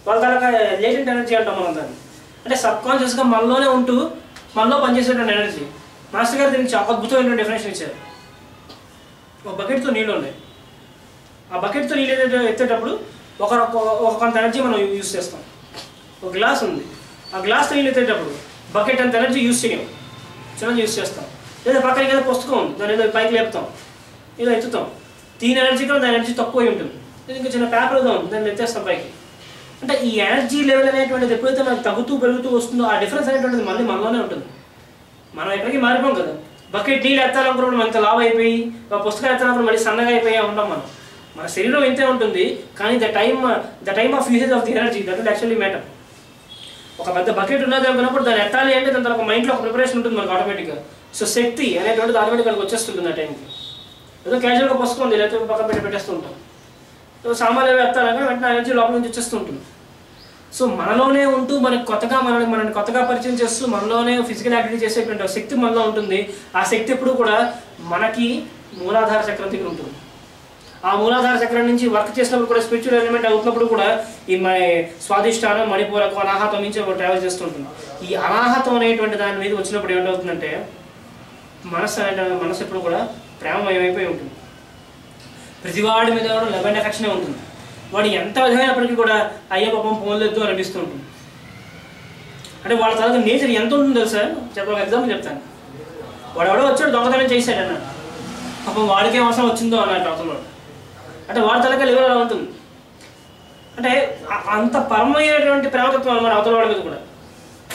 వాళ్ళ తనక లేటెంట్ ఎనర్జీ అంటాం మనం దాన్ని. అంటే సబ్కాన్షియస్గా మనలోనే ఉంటూ మనలో పనిచేసేటువంటి ఎనర్జీ. మాస్టర్ గారు దీనికి చాలా అద్భుతమైన డెఫినేషన్ ఇచ్చారు. ఒక బకెట్తో నీళ్ళు ఉన్నాయి, ఆ బకెట్తో నీళ్ళు ఎత్తేటప్పుడు ఒక కొంత ఎనర్జీ మనం యూజ్ చేస్తాం. ఒక గ్లాస్ ఉంది, ఆ గ్లాస్తో నీళ్ళు ఎత్తేటప్పుడు బకెట్ అంత ఎనర్జీ యూజ్ చేయం, చిన్నది యూజ్ చేస్తాం. లేదా పక్కనకి ఏదో పుస్తకం ఉంది, దాన్ని ఏదో పైకి లేపుతాం, ఏదో ఎత్తుతాం, దీని ఎనర్జీ కూడా దాని ఎనర్జీ తక్కువ ఉంటుంది. ఇంకా చిన్న పేపర్ ఏదో ఉంది, దాన్ని ఎత్తేస్తాం పైకి. అంటే ఈ ఎనర్జీ లెవెల్ అనేటువంటిది ఎప్పుడైతే మనకు తగ్గుతూ పెరుగుతూ వస్తుందో ఆ డిఫరెన్స్ అనేటువంటిది మళ్ళీ మనలోనే ఉంటుంది. మనం ఎక్కడికి మారిపోం కదా. బకెట్ నీళ్ళు ఎత్తాలనుకున్నప్పుడు మనతో లావ్ అయిపోయి, పుస్తకం ఎత్తాలనుకున్నప్పుడు మళ్ళీ సన్నగా అయిపోయి ఉంటాం మనం. మన శరీరం ఇంతే ఉంటుంది, కానీ the time of usage of the energy that will actually matter. ఒక పెద్ద బకెట్ ఉన్నది అనుకున్నప్పుడు దాన్ని ఎత్తాలి అంటే దాని ఒక మైండ్లో ఒక ప్రిపరేషన్ ఉంటుంది మనకు ఆటోమేటిక్గా. సో శక్తి అనేటువంటిది ఆటోమేటిక్గా మనకు వచ్చేస్తుంది ఆ టైంకి. ఏదో క్యాజువల్గా పుస్తకం ఉంది, లేకపోతే పక్కన పెట్టేస్తూ ఉంటాం, సామాన్లు ఏవి ఎత్తాలని వెంటనే ఎనర్జీ లోపల నుంచి వచ్చేస్తూ ఉంటుంది. సో మనలోనే ఉంటూ మనల్ని కొత్తగా పరిచయం చేస్తూ మనలోనే ఫిజికల్ యాక్టివిటీ చేసేటువంటి శక్తి మనలో ఉంటుంది. ఆ శక్తి ఎప్పుడు కూడా మనకి మూలాధార చక్రం దగ్గర ఉంటుంది. ఆ మూలాధార చక్రం నుంచి వర్క్ చేసినప్పుడు కూడా స్పిరిచువల్ ఎలిమెంట్ అవుతున్నప్పుడు కూడా ఈ స్వాదిష్టానం, మణిపూరకం, అనాహతం నుంచి ట్రావెల్ చేస్తుంటుంది. ఈ అనాహతం అనేటువంటి దాని మీద వచ్చినప్పుడు ఏమిటవుతుందంటే మనసు ఎప్పుడు కూడా ప్రేమమయమైపోయి ఉంటుంది. ప్రతివాడి మీద కూడా లవ్ అండ్ ఎఫెక్షనే ఉంటుంది. వాడు ఎంత విధమైనప్పటికీ కూడా అయ్యే పాపం పోలేదు అనిపిస్తూ ఉంటుంది. అంటే వాళ్ళ తర్వాత నేచర్ ఎంత ఉంటుందో తెలుసా? ఒక ఎగ్జాంపుల్ చెప్తాను. వాడు ఎవడో వచ్చాడు దొంగతనం చేశాడు అన్నాడు, పాపం వాడికే అవసరం వచ్చిందో అన్నట్టు అవతల. అంటే వాడి తలక లెవెల్ అలా ఉంటుంది. అంటే అంత పరమైనటువంటి ప్రేమతత్వం అన్నమాట అవతల వాడి మీద కూడా.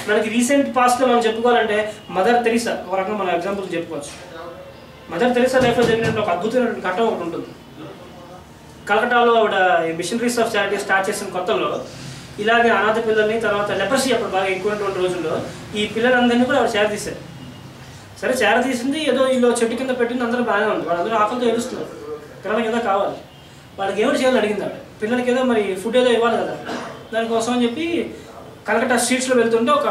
మనకి రీసెంట్ పాస్ట్లో మనం చెప్పుకోవాలంటే మదర్ తెరీసా ఒక రకంగా మనం ఎగ్జాంపుల్ చెప్పుకోవచ్చు. మదర్ తెరీసా లైఫ్లో జరిగినట్టు ఒక అద్భుతమైన ఘట్టం ఒకటి ఉంటుంది. కలకటాలో ఆవిడ మిషనరీస్ ఆఫ్ చారిటీ స్టార్ట్ చేసిన కొత్తలో ఇలాగే అనాథ పిల్లల్ని, తర్వాత లెపర్సీ అప్పుడు బాగా ఎక్కువైనటువంటి రోజుల్లో ఈ పిల్లలందరినీ కూడా ఆవిడ చేరదీశారు. సరే చేరదీసింది, ఏదో వీళ్ళు చెట్టు కింద పెట్టింది, అందరూ బాగానే ఉంది. వాళ్ళందరూ ఆకలితో ఏడుస్తున్నారు, పిల్లలకి ఏదో కావాలి. వాళ్ళకి ఏమిటి చేయాలని అడిగింది ఆవిడ. పిల్లలకి ఏదో మరి ఫుడ్ ఏదో ఇవ్వాలి కదా, దానికోసం అని చెప్పి కలకటా స్ట్రీట్స్లో వెళ్తుంటే ఒక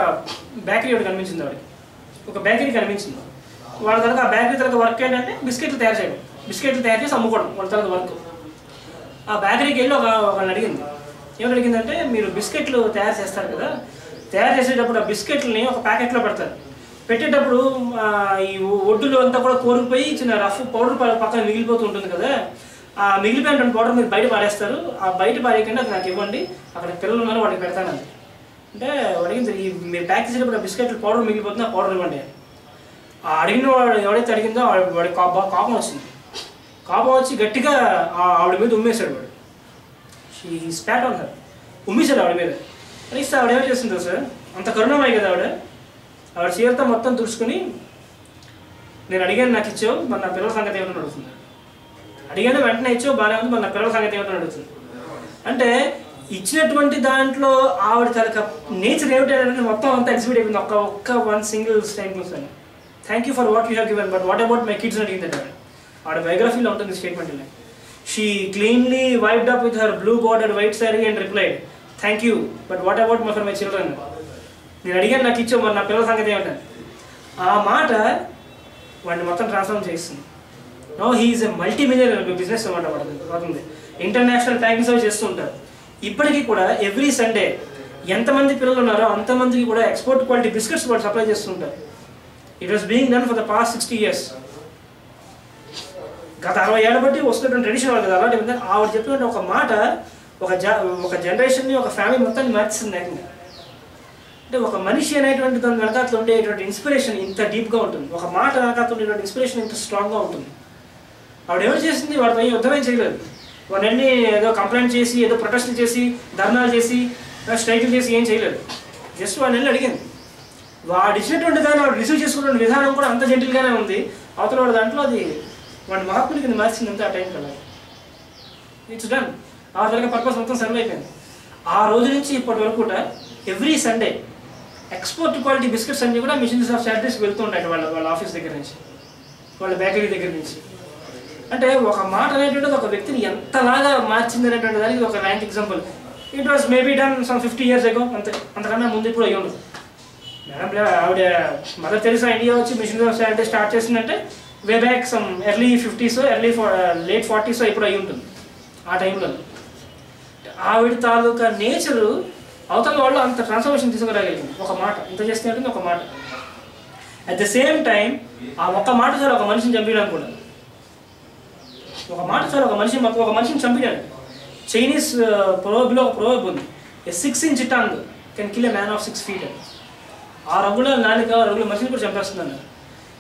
బేకరీ ఒకటి కనిపించింది ఆవిడకి. ఒక బేకరీ కనిపించింది. వాళ్ళ తర్వాత ఆ బేకరీ తర్వాత వర్క్ ఏంటంటే బిస్కెట్లు తయారు చేయడం, బిస్కెట్లు తయారు చేసి అమ్ముకోవడం వాళ్ళ తర్వాత వర్క్. ఆ బేకరీకి వెళ్ళి ఒకళ్ళని అడిగింది. ఏమని అడిగిందంటే, మీరు బిస్కెట్లు తయారు చేస్తారు కదా, తయారు చేసేటప్పుడు ఆ బిస్కెట్లని ఒక ప్యాకెట్లో పెడతారు. పెట్టేటప్పుడు ఈ ఒడ్డులో అంతా కూడా కోరుకుపోయి చిన్న రఫ్ పౌడర్ పక్కన మిగిలిపోతూ ఉంటుంది కదా, ఆ మిగిలిపోయినటువంటి పౌడర్ మీరు బయట పారేస్తారు. ఆ బయట పారేయకుండా అది నాకు ఇవ్వండి, అక్కడ పిల్లలు ఉన్నారు వాడికి పెడతానండి. అంటే అడిగింది, ఈ మీరు ప్యాక్ చేసేటప్పుడు ఆ బిస్కెట్లు పౌడర్ మిగిలిపోతుంది, ఆ పౌడర్ ఇవ్వండి. ఆ అడిగిన వాడు ఎవడైతే అడిగిందో వాడికి కోపం వచ్చింది. కోపం వచ్చి గట్టిగా ఆవిడ మీద ఉమ్మేశాడు వాడు. షీ స్పాట్ ఆన్ హర్, ఉమ్మేశాడు ఆవిడ మీద. అని ఇస్తే ఆవిడ ఏం చేస్తుందో సార్, అంత కరుణమయ్యి కదా ఆవిడ చీరతో మొత్తం తుడుచుకుని, నేను అడిగాను నాకు ఇచ్చావు, మరి నా పిల్లల సంగతి ఏమన్నా అడుగుతుంది. అడిగాను వెంటనే ఇచ్చావు బాగానే ఉంది, మరి నా పిల్లల సంగతి ఏమన్నా అడుగుతుంది. అంటే ఇచ్చినటువంటి దాంట్లో ఆవిడ తనక నేచర్ ఏమిటంటే మొత్తం అంతా ఎగ్జిబిట్ అయిపోయింది. ఒక్క వన్ సింగిల్ స్టేట్మెంట్స్ అని, thank you for what you have given but what about my kids అడిగింది. ఆవిడ బయోగ్రఫీలో ఉంటుంది స్టేట్మెంట్ ఇలా, she cleanly wiped up with her blue bordered white sari and replied, thank you but what about for my children. నేను అడిగాను నాకు ఇచ్చావు, మరి నా పిల్లల సంగతి ఏమిటని. ఆ మాట వాడిని మొత్తం ట్రాన్స్ఫార్మ్ చేస్తుంది. No he's a multi millionaire business అనమాట పడుతుంది. ఇంటర్నేషనల్ ట్యాంక్స్ అవి చేస్తుంటారు. ఇప్పటికీ కూడా ఎవ్రీ సండే ఎంతమంది పిల్లలు ఉన్నారో అంతమందికి కూడా ఎక్స్పోర్ట్ క్వాలిటీ బిస్కెట్స్ వాళ్ళు సప్లై చేస్తుంటారు. It was being done for the past 60 years. గత 60 ఏళ్ళ బట్టి వస్తున్నటువంటి ట్రెడిషన్ వాళ్ళు కదా. అలాంటి ఆవిడ చెప్పినట్టు ఒక మాట ఒక జనరేషన్ని, ఒక ఫ్యామిలీ మొత్తాన్ని మార్చింది ఏకంగా. అంటే ఒక మనిషి అనేటువంటి దాని వెనకాతలు ఉండేటువంటి ఇన్స్పిరేషన్ ఇంత డీప్గా ఉంటుంది. ఒక మాట వెనకాతలు ఉండేటువంటి ఇన్స్పిరేషన్ ఇంత స్ట్రాంగ్గా ఉంటుంది. ఆవిడ ఏమో చేసింది, వాడితో యుద్ధమేం చేయలేదు. వాడిని ఏదో కంప్లైంట్ చేసి, ఏదో ప్రొటెస్ట్ చేసి, ధర్నాలు చేసి, స్ట్రైకులు చేసి ఏం చేయలేదు. జస్ట్ వాడిని అడిగింది. వాడు ఇచ్చినటువంటి దాన్ని వాడు రిసీవ్ చేసుకున్న విధానం కూడా అంత జెంటిల్గానే ఉంది. అవతల వాడు దాంట్లో అది వాడి మహాత్ముని కింద మార్చింది అంతే ఆ టైం కల్లా. It's done. ఆ విధంగా పర్పస్ మొత్తం సర్వ్ అయిపోయింది. ఆ రోజు నుంచి ఇప్పటి వరకు కూడా every Sunday export quality biscuits అన్నీ కూడా మిషన్స్ ఆఫ్ శాలరీస్కి వెళ్తూ ఉంటాయి వాళ్ళ ఆఫీస్ దగ్గర నుంచి, వాళ్ళ బేకరీ దగ్గర నుంచి. అంటే ఒక మాట అనేటువంటిది ఒక వ్యక్తిని ఎంతలాగా మార్చింది అనేటువంటి దానికి ఒక rank example. It was maybe done some 50 years ago, అంతే. అంతకన్నా ముందు ఇప్పుడు అయ్యి ఉండదు. మేడం ఆవిడ మదర్ తెరిసా ఇండియా వచ్చి మిషన్స్ ఆఫ్ శాలరీ స్టార్ట్ చేసిందంటే way back some early 50s, late 40s ఇప్పుడు అయ్యి ఉంటుంది. ఆ టైంలో ఆవిడ తాలూకా నేచరు అవతల వాళ్ళు అంత ట్రాన్స్ఫర్మేషన్ తీసుకురాగలిగింది. ఒక మాట ఇంత చేస్తే ఒక మాట. అట్ ద సేమ్ టైం ఆ ఒక్క మాట చాలు ఒక మనిషిని చంపేయడానికి కూడా. ఒక మాట చాలు ఒక మనిషిని చంపేయడానికి. చైనీస్ ప్రోబ్లో ఒక ప్రోబ్ ఉంది, ఏ 6-inch tongue can kill a man of 6 feet. 6 అంగుళాల నాలుక 6 అంగుళాల మనిషిని కూడా చంపేస్తుంది అన్నారు.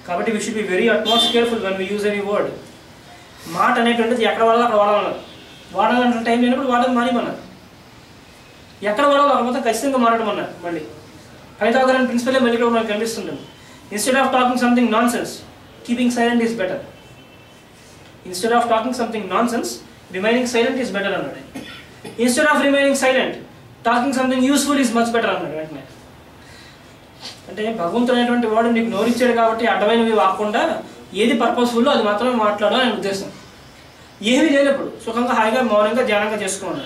కాబట్టి we should be very utmost careful when we use any word. మాట అనేటువంటిది ఎక్కడ వాడాలో అక్కడ వాడాలన్నారు. వాడాలంటే టైం లేనప్పుడు వాడడం మానేమన్నారు. ఎక్కడ వాడాలో అక్కడ మొత్తం ఖచ్చితంగా మాట్లాడమన్నారు. మళ్ళీ పైథాగరన్ ప్రిన్సిపలే మళ్ళీ కూడా మనకు కనిపిస్తుంటుంది. Instead of talking something non sense, keeping silent is better. Instead of talking something non sense, remaining silent is better అన్నాడు. Instead of remaining silent, talking something useful is much better అన్నాడు వెంటనే. అంటే భగవంతుడు అనేటువంటి వాడు నీకు నోరిచ్చాడు కాబట్టి అడ్డమైనవి వాకుండా ఏది పర్పస్ఫుల్లో అది మాత్రమే మాట్లాడాలని ఆయన ఉద్దేశం. ఏమీ లేనప్పుడు సుఖంగా హాయిగా మౌనంగా ధ్యానంగా చేసుకున్నాను.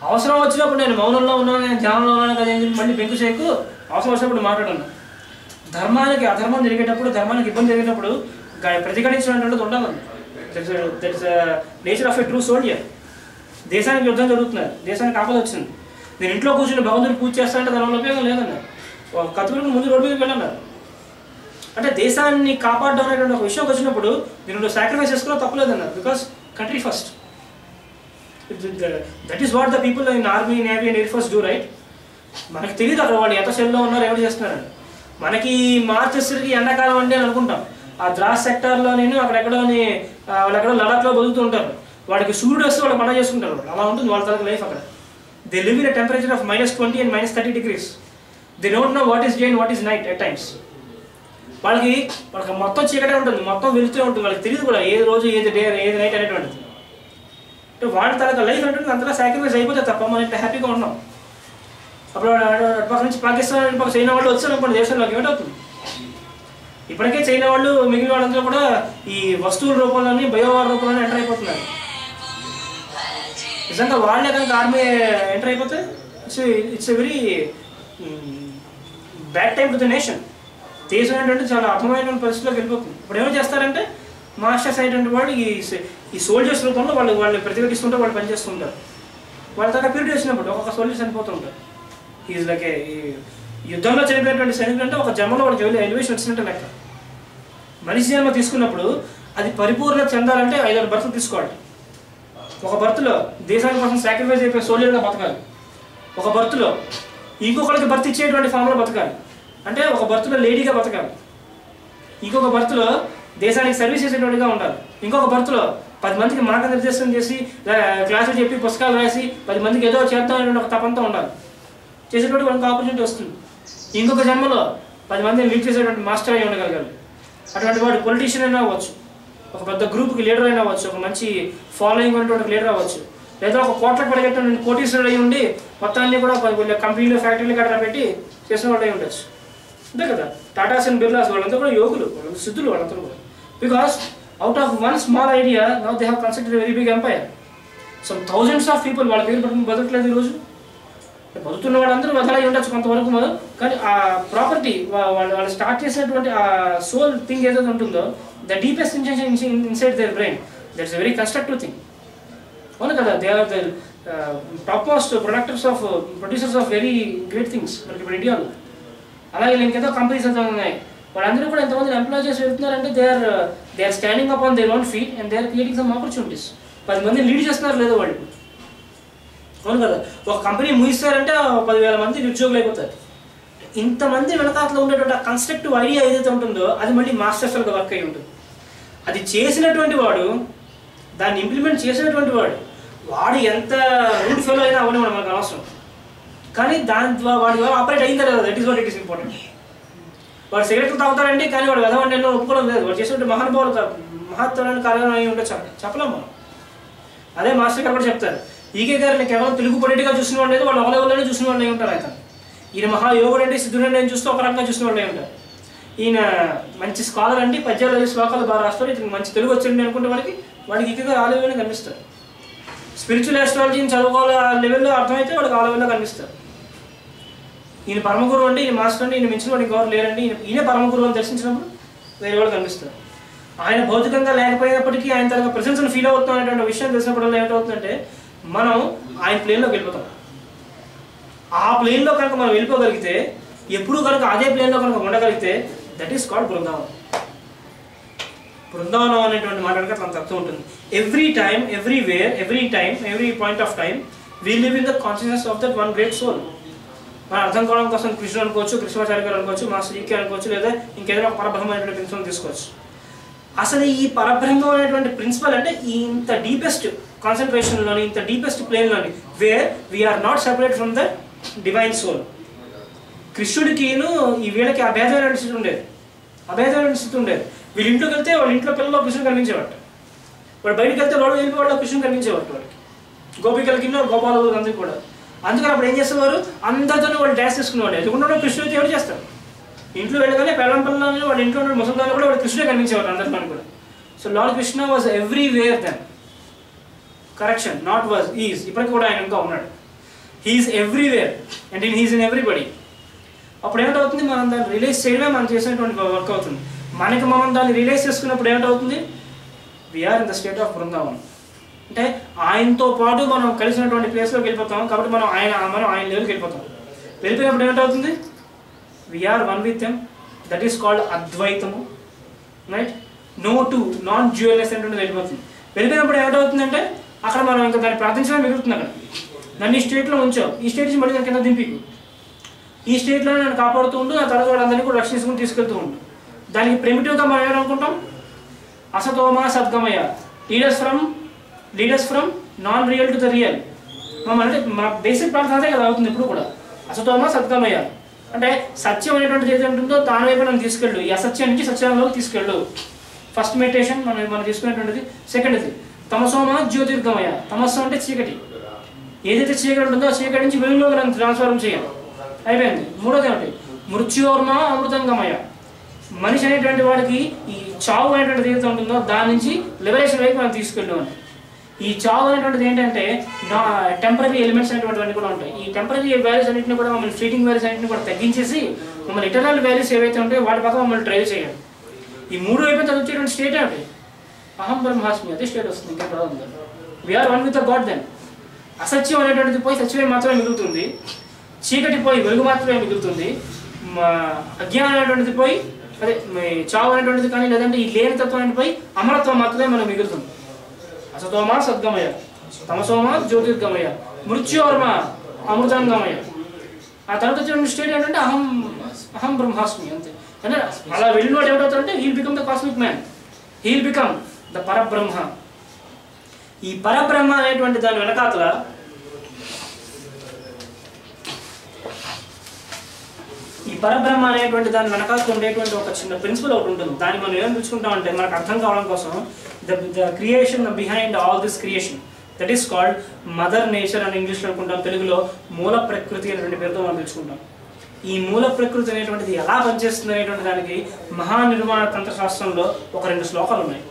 అవసరం వచ్చినప్పుడు నేను మౌనంలో ఉన్నాను, నేను ధ్యానంలో ఉన్నాను కదా, మళ్ళీ బెంకు చేయకు, అవసరం వచ్చినప్పుడు మాట్లాడను. ధర్మానికి అధర్మం జరిగేటప్పుడు, ధర్మానికి ఇబ్బంది జరిగేటప్పుడు ప్రతిఘటించినటువంటిది ఉండాలి. That is nature of a true soldier. దేశానికి యుద్ధం జరుగుతున్నారు, దేశానికి ఆపద వచ్చింది, నేను ఇంట్లో కూర్చొని భగవంతుని పూజ చేస్తానంటే దానివల్ల ఉపయోగం లేదన్నారు. కత్తులకు ముందు రోడ్డు మీదకి వెళ్ళన్నారు. అంటే దేశాన్ని కాపాడడం అనేటువంటి ఒక విషయం వచ్చినప్పుడు దీనిలో సాక్రిఫైస్ చేసుకోవడం తప్పలేదన్నారు. Because country first. That is what the people in army, navy and air force do, right? మనకు తెలియదు అక్కడ వాళ్ళు ఎంత సెల్లో ఉన్నారు, ఎవరు చేస్తున్నారని. మనకి మార్చ్ వచ్చేసరికి ఎండాకాలం అంటే అని అనుకుంటాం. ఆ ద్రాస్ సెక్టార్లో నేను అక్కడెక్కడోని వాళ్ళు ఎక్కడో లడాఖ్లో బతుకుతూ ఉంటారు. వాడికి సూర్యుడు వస్తే వాళ్ళు పండుగ చేసుకుంటారు. అలా ఉంటుంది వాళ్ళ తరగతి లైఫ్ అక్కడ. They live in a temperature of -20 and -30 degrees. They don't know what is day and what is night at times. వాళ్ళకి మొత్తం చీకటే ఉంటుంది, మొత్తం వెళ్తూనే ఉంటుంది. వాళ్ళకి తెలియదు కూడా ఏది రోజు ఏది డే ఏది నైట్ అనేటువంటిది. అంటే వాళ్ళ తరగతి లైఫ్ అంటే అంతలా సాక్రిఫైస్ అయిపోతే తప్ప మనం ఇంత హ్యాపీగా ఉన్నాం. అప్పుడు అటుపక్క నుంచి పాకిస్తాన్, ఇటుపక్క చైనా వాళ్ళు వచ్చారు అనుకోండి దేశంలోకి, ఏమిటవుతుంది? ఇప్పటికే చైనా వాళ్ళు మిగిలిన వాళ్ళందరూ కూడా ఈ వస్తువుల రూపంలోని బయోవార్ రూపంలోనే ఎంటర్ అయిపోతున్నారు. నిజంగా వాళ్ళే కనుక ఆర్మీ ఎంటర్ అయిపోతే it's a very bad time to the nation. దేశం ఏంటంటే చాలా అర్థమైనటువంటి పరిస్థితిలోకి వెళ్ళిపోతుంది. ఇప్పుడు ఏమో చేస్తారంటే మాస్టర్స్ అయినటువంటి వాళ్ళు ఈ సోల్జర్స్ రూపంలో వాళ్ళు ప్రతిఘటిస్తుంటారు, వాళ్ళు పనిచేస్తుంటారు. వాళ్ళ తర్వాత పీరియడ్ వచ్చినప్పుడు ఒక్కొక్క సోల్జర్స్ చనిపోతుంటారు. ఈజ్ లైక్ ఈ యుద్ధంలో చనిపోయినటువంటి సైనికులు అంటే ఒక జన్మలో వాళ్ళకి ఎలివేషన్ వచ్చినట్టు లెక్క. మనిషి జన్మ తీసుకున్నప్పుడు అది పరిపూర్ణత చెందాలంటే 5-6 బర్త్లు తీసుకోవాలి. ఒక బర్త్లో దేశానికి కోసం సాక్రిఫైస్ అయిపోయి సోల్జర్గా బతకాలి. ఒక బర్త్లో ఇంకొకరికి బర్త్ ఇచ్చేటువంటి ఫామ్లో బతకాలి. అంటే ఒక బర్త్లో లేడీగా బతకాలి. ఇంకొక బర్త్లో దేశానికి సర్వీస్ చేసేటువంటిగా ఉండాలి. ఇంకొక బర్త్లో 10 మందికి మార్గనిర్దేశం చేసి క్లాసులు చెప్పి పుస్తకాలు రాసి 10 మందికి ఏదో చేద్దాం అనేటువంటి ఒక తపంతో ఉండాలి. చేసేటువంటి వాళ్ళకి ఆపర్చునిటీ వస్తుంది. ఇంకొక జన్మలో 10 మందిని లీడ్ చేసేటువంటి మాస్టర్ అయి ఉండగలగాలి. అటువంటి వాడు పొలిటీషియన్ అయినా అవ్వచ్చు, ఒక పెద్ద గ్రూప్కి లీడర్ అయినా అవ్వచ్చు, ఒక మంచి ఫాలోయింగ్ ఉన్నటువంటి లీడర్ అవ్వచ్చు, లేదా ఒక కోట్లకు పడగట్టిన కోటీశ్వరుడు అయి ఉండి మొత్తాన్ని కూడా కంపెనీలు, ఫ్యాక్టరీలు కట్ట పెట్టి చేసిన వాళ్ళు అయి ఉండొచ్చు. అంతే కదా. టాటాస్ అండ్ బిర్లాస్ వాళ్ళంతా కూడా యోగులు, వాళ్ళంతా సిద్ధులు, వాళ్ళంతా కూడా. Because out of one small idea now they have constructed very big empire. So thousands of people వాళ్ళ పేరు పట్టుకుని బతకలేదు ఈరోజు. బతుకుతున్న వాళ్ళందరూ వదలై ఉండొచ్చు కొంతవరకు, కానీ ఆ ప్రాపర్టీ వాళ్ళు స్టార్ట్ చేసినటువంటి ఆ సోల్ థింగ్ ఏదైతే ఉంటుందో, the deepest intention inside their brain, that's a very constructive thing. అవును కదా, they are the top most producers of very great things మనకి ఇప్పుడు ఇండియాలో. అలాగే ఇంకేదో కంపెనీస్ అంతా ఉన్నాయి, వాళ్ళందరూ కూడా ఎంతమంది ఎంప్లాయ్ చేసి వెళ్తున్నారంటే they are standing up on their own feet and they are creating some opportunities. 10 మంది లీడ్ చేస్తున్నారు లేదో వాళ్ళు. అవును కదా, ఒక కంపెనీ ముగిస్తారంటే 10,000 మంది నిరుద్యోగులు అయిపోతారు. ఇంతమంది వెనకాతలో ఉండేటువంటి ఆ కన్స్ట్రక్టివ్ ఐడియా ఏదైతే ఉంటుందో అది మళ్ళీ మాస్టర్స్గా వర్క్ అయి ఉంటుంది. అది చేసినటువంటి వాడు, దాన్ని ఇంప్లిమెంట్ చేసినటువంటి వాడు ఎంత రూట్ ఫెయిల్ అయినా అవన్నీ మనకు అవసరం, కానీ వాడి ద్వారా ఆపరేట్ అయింది కదా, that is what it is important. వాడు సిగరెట్లు తాగుతారండి, కానీ వాడు వెదవండి ఎన్నో ఒప్పుకోవడం లేదు. వాడు చేసినటువంటి మహత్తరమైన కార్యాలయం అయి ఉంటే చెప్పలేము మనం. అదే మాస్టర్ గారు కూడా చెప్తారు, ఈకే గారిని కేవలం తెలుగు పొలిటిగా చూసిన వాళ్ళు లేదు, వాళ్ళు అవలవల్లోనే చూసిన వాళ్ళు ఉంటారు. అయితే ఈయన మహాయోగుడు అంటే సిద్ధుడు అని చూస్తూ ఒక రకంగా చూసిన వాళ్ళు ఉంటారు. ఈయన మంచి స్కాలర్ అండి, పద్యాలు శ్లోకాలు బాగా రాస్తారు, ఇతనికి మంచి తెలుగు వచ్చింది అనుకుంటే వాడికి ఈకే గారు ఆలయంలోనే కనిపిస్తారు. స్పిరిచువల్ ఆస్ట్రాలజీని చదువుకోవాలి ఆ లెవెల్లో అర్థమైతే వాడికి ఆ లెవెల్లో కనిపిస్తారు. ఈయన పరమగురువు అంటే, ఈయన మాస్టర్ అంటే, ఈయన మించిన వాడు ఇంకెవరు లేరండి, ఈయన పరమగురువు అని దర్శించినప్పుడు వేరే వాళ్ళు కనిపిస్తారు. ఆయన భౌతికంగా లేకపోయినప్పటికీ ఆయన తన ప్రెసెన్స్ని ఫీల్ అవుతాం అనేటువంటి విషయం తెలిసినప్పుడు ఏమవుతుందంటే మనం ఆయన ప్లేన్లోకి వెళ్ళిపోతాం. ఆ ప్లేన్లో కనుక మనం వెళ్ళిపోగలిగితే, ఎప్పుడు కనుక అదే ప్లేన్లో కనుక ఉండగలిగితే, that is called Brindavanam. Brindavanam అనేటువంటి మాట కనుక మనకు అర్థం ఉంటుంది. Every time, everywhere, every point of time we live in the consciousness of that one great soul. మనం అర్థం కావడం కోసం కృష్ణుడు అనుకోవచ్చు, కృష్ణాచార్య గారు అనుకోవచ్చు, మాస్టర్ ఈకే అనుకోవచ్చు, లేదా ఇంకేదైనా ఒక పరబ్రహ్మమైనటువంటి ప్రిన్సిపల్ తీసుకోవచ్చు. అసలు ఈ పరబ్రహ్మం అనేటువంటి ప్రిన్సిపల్ అంటే ఇంత డీపెస్ట్ కాన్సన్ట్రేషన్లోని, ఇంత డీపెస్ట్ ప్లేన్లోని, where we are not separate from the divine soul. కృష్ణుడికిను ఈ వీళ్ళకి అభేదమైన స్థితి ఉండేది. వీళ్ళ ఇంట్లోకి వెళ్తే వాళ్ళ ఇంట్లో పిల్లల్లో కృష్ణుడు కనిపించేవాడు, వాడు బయటకు వెళ్తే వాడు వెళ్ళి వాళ్ళ కృష్ణుడు కనిపించేవాడు. వాడికి గోపికలకి గోపాలకు అందరికీ కూడా. అందుకని అప్పుడు ఏం చేసేవారు, అందరితో వాళ్ళు డ్యాన్స్ చేసుకునేవాడు. ఎదుగుంటే కృష్ణుడితో ఎవరు చేస్తారు, ఇంట్లో వెళ్ళగానే పెళ్ళం పిల్లలు వాళ్ళ ఇంట్లో ఉన్న ముసలిదాన్ని కూడా వాడు కృష్ణుడే కనిపించేవారు అందరితో కూడా. So Lord Krishna was everywhere then. Correction, not was, is. ఇప్పటికి కూడా ఆయన ఇంకా ఉన్నాడు. He's everywhere and he's in everybody. అప్పుడు ఏమిటవుతుంది, మనం దాన్ని రిలీజ్ చేయడమే మనం చేసినటువంటి వర్క్ అవుతుంది. మనం దాన్ని రిలీజ్ చేసుకున్నప్పుడు ఏమిటవుతుంది, we are in the state of Brindavanam. అంటే ఆయనతో పాటు మనం కలిసినటువంటి ప్లేస్లోకి వెళ్ళిపోతాం. కాబట్టి మనం ఆయన లెవెల్కి వెళ్ళిపోతాం. వెళ్ళిపోయినప్పుడు ఏమిటవుతుంది, we are one with them. That is called అద్వైతము, right? No to non dualness అనేటువంటి వెళ్ళిపోతుంది. వెళ్ళిపోయినప్పుడు ఏమిటవుతుందంటే అక్కడ మనం ఇంకా దాన్ని ప్రార్థించడం మిగులుతుంది. అక్కడ నన్ను ఈ స్టేట్లో ఉంచావు, ఈ స్టేట్ నుంచి మళ్ళీ దాని కింద దింపికు, ఈ స్టేట్లో నన్ను కాపాడుతూ ఉండు, నా తర్వాత వాళ్ళందరినీ కూడా రక్షించుకుని తీసుకెళ్తూ ఉండు. దానికి ప్రిమిటివ్గా మనం ఏమనుకుంటాం, అసతోమా సద్గమయ, lead us from non real to the real. అంటే మన బేసిక్ ప్రార్థన అదే కదా అవుతుంది ఇప్పుడు కూడా. అసతోమా సద్గమయ అంటే సత్యం అనేటువంటిది ఏది ఉంటుందో దాని వైపు మనం తీసుకెళ్ళు, ఈ అసత్యం నుంచి సత్యంలోకి తీసుకెళ్ళు. ఫస్ట్ మెడిటేషన్ మనం తీసుకునేటువంటిది. సెకండ్ది తమసోమా జ్యోతిర్గమయ. తమస్సు అంటే చీకటి, ఏదైతే చీకటి ఉంటుందో ఆ చీకటి నుంచి వెలుగులోకి మనం ట్రాన్స్ఫార్మ్ చేయాలి, అయిపోయింది. మూడోది ఏమిటి, మృత్యోర్మ అమృతంగమయ. మనిషి అనేటువంటి వాడికి ఈ చావు అనేటువంటిది ఏదైతే ఉంటుందో దాని నుంచి లిబరేషన్ వైపు మనం తీసుకెళ్ళు అని. ఈ చావు అనేటువంటిది ఏంటంటే టెంపరీ ఎలిమెంట్స్ అనేటువంటివన్నీ కూడా ఉంటాయి. ఈ టెంపరీ వాల్యూస్ అన్నింటినీ కూడా మమ్మల్ని ఫ్లీటింగ్ వాల్యూస్ అన్నింటినీ కూడా తగ్గించేసి మమ్మల్ని ఇటర్నల్ వాల్యూస్ ఏవైతే ఉంటాయో వాటి పక్క మమ్మల్ని డ్రైవ్ చేయాలి. ఈ మూడు వైపు వచ్చేటువంటి స్టేట్ ఏమిటి, అహం బ్రహ్మాస్మి, అదే స్టేట్ వస్తుంది. ఇంకా కూడా ఉంది, we're one with the god. Then అసత్యం అనేటువంటిది పోయి సత్యమే మాత్రమే మిగులుతుంది, చీకటి పోయి వెలుగు మాత్రమే మిగులుతుంది, అజ్ఞానం అనేటువంటిది పోయి అదే చావు అనేటువంటిది కానీ లేదంటే ఈ లేని తత్వం అనేది పోయి అమరత్వం మాత్రమే మనకు మిగులుతుంది. అసతోమా సద్గమయ, తమసోమా జ్యోతిర్గమయ, మృత్యోర్మ అమృతంగమయ. ఆ తర్వాత వచ్చిన స్టేట్ ఏంటంటే అహం బ్రహ్మాస్మి, అంతే. అంటే అలా వెళ్ళిన వాడు ఏమిటవుతారంటే he'll become the cosmic man, he'll become the Parabrahma. ఈ పరబ్రహ్మ అనేటువంటి దాని వెనకాతల ఉండేటువంటి ఒక చిన్న ప్రిన్సిపల్ ఒకటి ఉంటుంది. దాన్ని మనం ఏం పిలుచుకుంటామంటే మనకు అర్థం కావడం కోసం the creation behind all this creation, that is called mother nature అని ఇంగ్లీష్లో అనుకుంటాం, తెలుగులో మూల ప్రకృతి అనేటువంటి పేరుతో మనం పిలుచుకుంటాం. ఈ మూల ప్రకృతి అనేటువంటిది ఎలా పనిచేస్తుంది అనేటువంటి దానికి మహానిర్మాణ తంత్రశాస్త్రంలో ఒక 2 శ్లోకాలు ఉన్నాయి.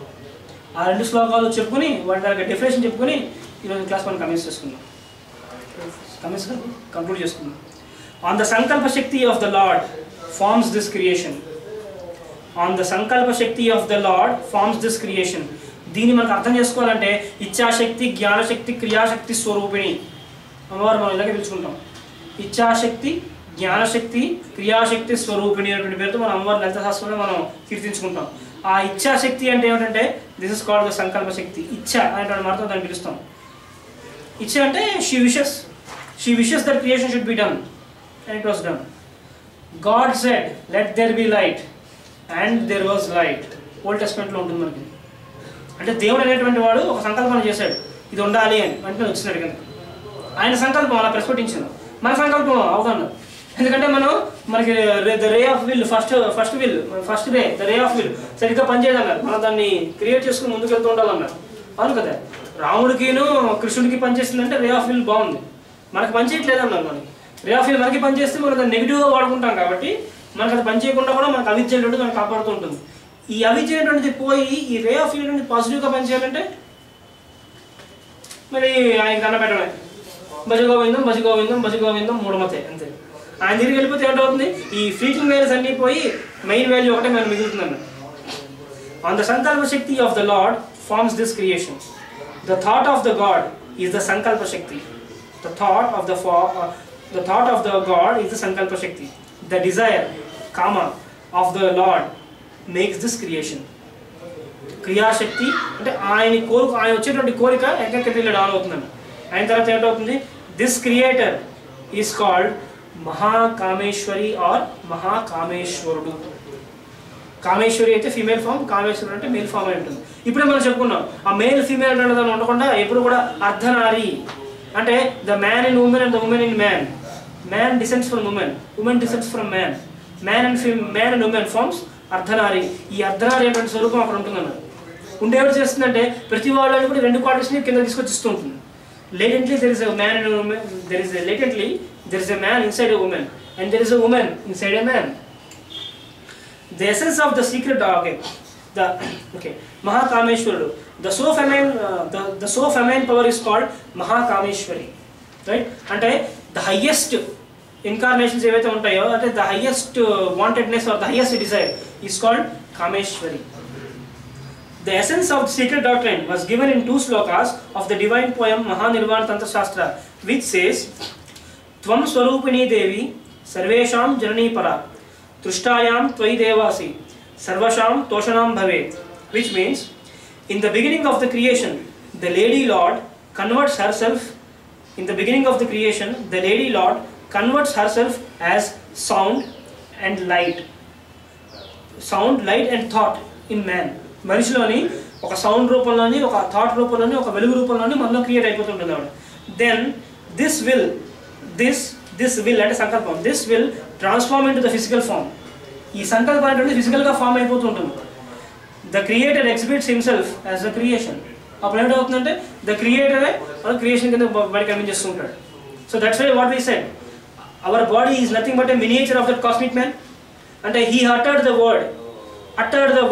ఆ 2 శ్లోకాలు చెప్పుకుని వాటి దానికి డెఫినేషన్ చెప్పుకుని ఈరోజు క్లాస్ మనం కమెంట్స్ చేసుకుందాం. కంక్లూడ్ చేసుకుందాం. On the sankalpa shakti of the lord forms this creation. On the sankalpa shakti of the lord forms this creation. దీన్ని మనకు అర్థం చేసుకోవాలంటే ఇచ్ఛాశక్తి, జ్ఞానశక్తి, క్రియాశక్తి స్వరూపిణి అమ్మవారు మనం ఇలాగే పిలుచుకుంటాం. ఇచ్ఛాశక్తి, జ్ఞానశక్తి, క్రియాశక్తి స్వరూపిణి అనేటువంటి పేరుతో మన అమ్మవారి లలిత శాస్త్రంలో మనం కీర్తించుకుంటాం. ఆ ఇచ్ఛాశక్తి అంటే ఏమిటంటే this is called the sankalpa శక్తి. ఇచ్ఛ అనేటువంటి మాటతో దాన్ని పిలుస్తాం. ఇచ్ఛ అంటే she wishes that creation should be done and it was done. God said let there be light and there was light. Old టెస్ట్మెంట్లో ఉంటుంది మనకి. అంటే దేవుడు అనేటువంటి వాడు ఒక సంకల్పన చేశాడు, ఇది ఉండాలి అని అంటే వచ్చినాడు కనుక ఆయన సంకల్పం అలా ప్రస్ఫుటించింది. మన సంకల్పం అవగాహన. ఎందుకంటే మనకి the ray of will first ray of will సరిగ్గా పనిచేయదన్నారు. మనం దాన్ని క్రియేట్ చేసుకుని ముందుకు వెళ్తూ ఉండాలన్నారు. అవును కదా, రాముడికిను కృష్ణుడికి పనిచేస్తుందంటే రే ఆఫ్ విల్ బాగుంది, మనకు పనిచేయట్లేదు అన్నారు. మనకి రే ఆఫ్ విల్ మనకి పనిచేస్తే మనం దాన్ని నెగిటివ్గా వాడుకుంటాం కాబట్టి మనకు అది పనిచేయకుండా కూడా మనకు అవిద్య అనేటువంటిది మనకు కాపాడుతూ ఉంటుంది. ఈ అవిద్య అనేటువంటిది పోయి ఈ రే ఆఫ్ విల్ అనేది పాజిటివ్గా పనిచేయాలంటే మరి ఆయనకి దండ పెట్టడమే. భజగోవిందం భజగోవిందం భజగోవిందం మూడమతే అంతే. ఆయన తిరిగి వెళ్ళిపోతే ఏమిటవుతుంది, ఈ ఫ్లీటింగ్ వాల్యూస్ అన్నీ పోయి మెయిన్ వాల్యూ ఒకటే మనం మిగులుతుందన్న. On the sankalpa shakti of the lord forms this creation. The thought of the god is the sankalpa shakti. The thought of the god is the sankalpa shakti. The desire kama of the lord makes this creation. క్రియాశక్తి అంటే ఆయన వచ్చేటువంటి కోరిక ఎక్కడికి down అవుతుందండి. అయిన తర్వాత ఏమిటవుతుంది, this creator is called Mahakameshwari or మహాకామేశ్వరుడు. కామేశ్వరి అయితే ఫీమేల్ ఫామ్, కామేశ్వరుడు అంటే మేల్ ఫామ్ అని ఉంటుంది. ఇప్పుడే మనం చెప్పుకున్నాం ఆ మేల్ ఫీమేల్ అనే దాన్ని ఉండకుండా ఎప్పుడు కూడా అర్ధనారి అంటే the man in women and the women in man. Man descends from women, women descends from man. Man and women forms Ardhanari. ఈ అర్ధనారి అనేటువంటి స్వరూపం అక్కడ ఉంటుందన్నారు. ఉండేవాడు చేస్తుందంటే ప్రతి వాళ్ళని కూడా రెండు క్వార్టర్స్ని కింద తీసుకొచ్చిస్తూ ఉంటుంది. Latently there is a man and a woman. There is a man inside a woman, and there is a woman inside a man. The essence of the secret, Mahakameshwarudu. The so feminine power is called Mahakameshwari, right? And the highest incarnations evaithe untayo, ante the highest wantedness or the highest desire is called Kameshwari. The essence of the secret doctrine was given in 2 slokas of the divine poem Mahanirvana Tantra Shastra, which says, Tvam Swarupini Devi Sarvesham Janani Para Trushtayam Tvai Devasi Sarvasham Toshanam Bhavet, which means, in the beginning of the creation, the Lady Lord converts herself as sound and light and thought in man. మనిషిలోని ఒక sound రూపంలోని, ఒక thought రూపంలోని, ఒక వెలుగు రూపంలోని మనలో create అయిపోతుంటుంది ఆవిడ. Then this will అంటే సంకల్పం, this will transform into the physical form. ఈ సంకల్పం అనేది ఫిజికల్గా ఫామ్ అయిపోతూ ఉంటుంది. The creator exhibits himself as the creation. అప్పుడు ఏమిటవుతుందంటే ద క్రియేటరే మన క్రియేషన్ కింద బయట కనిపించేస్తూ ఉంటాడు. So that's why what we said, our body is nothing but a miniature of that cosmic man. అంటే he uttered the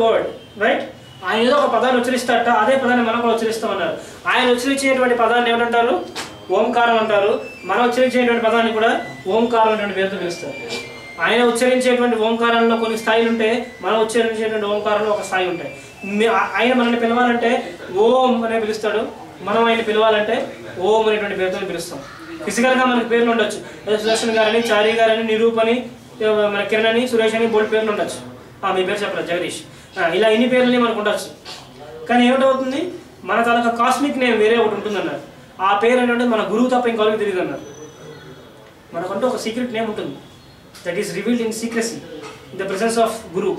word right. ఆయన ఏదో ఒక పదాన్ని ఉచ్చరిస్తారట, అదే పదాన్ని మనం కూడా ఉచ్చరిస్తామన్నారు. ఆయన ఉచ్చరించేటువంటి పదాన్ని ఏమంటారు, ఓంకారం అంటారు. మనం ఉచ్చరించేటువంటి పదాన్ని కూడా ఓంకారం అనేటువంటి పేరుతో పిలుస్తారు. ఆయన ఉచ్చరించేటువంటి ఓంకారంలో కొన్ని స్థాయిలు ఉంటాయి, మనం ఉచ్చరించేటువంటి ఓంకారంలో ఒక స్థాయి ఉంటాయి. ఆయన మనల్ని పిలవాలంటే ఓం అనే పిలుస్తాడు, మనం ఆయన పిలవాలంటే ఓం అనేటువంటి పేరుతో పిలుస్తాం. ఫిజికల్గా మనకి పేర్లు ఉండొచ్చు, సుదర్శన్ గారని, చారీ గారని, నిరూప్ అని, మన కిరణ్ అని, సురేష్ అని బోల్డ్ పేర్లు ఉండొచ్చు. మీ పేరు చెప్పలేదు, జగదీష్, ఇలా ఇన్ని పేర్లని మనకు ఉండొచ్చు. కానీ ఏమిటవుతుంది, మన తాలూకా కాస్మిక్ నేమ్ వేరే ఒకటి ఉంటుందన్నారు. ఆ పేరు ఏంటంటే మన గురువు తప్ప ఇంకొకరికి తెలియదు అన్నారు. మనకంటూ ఒక సీక్రెట్ నేమ్ ఉంటుంది, that is revealed in secrecy in the presence of guru.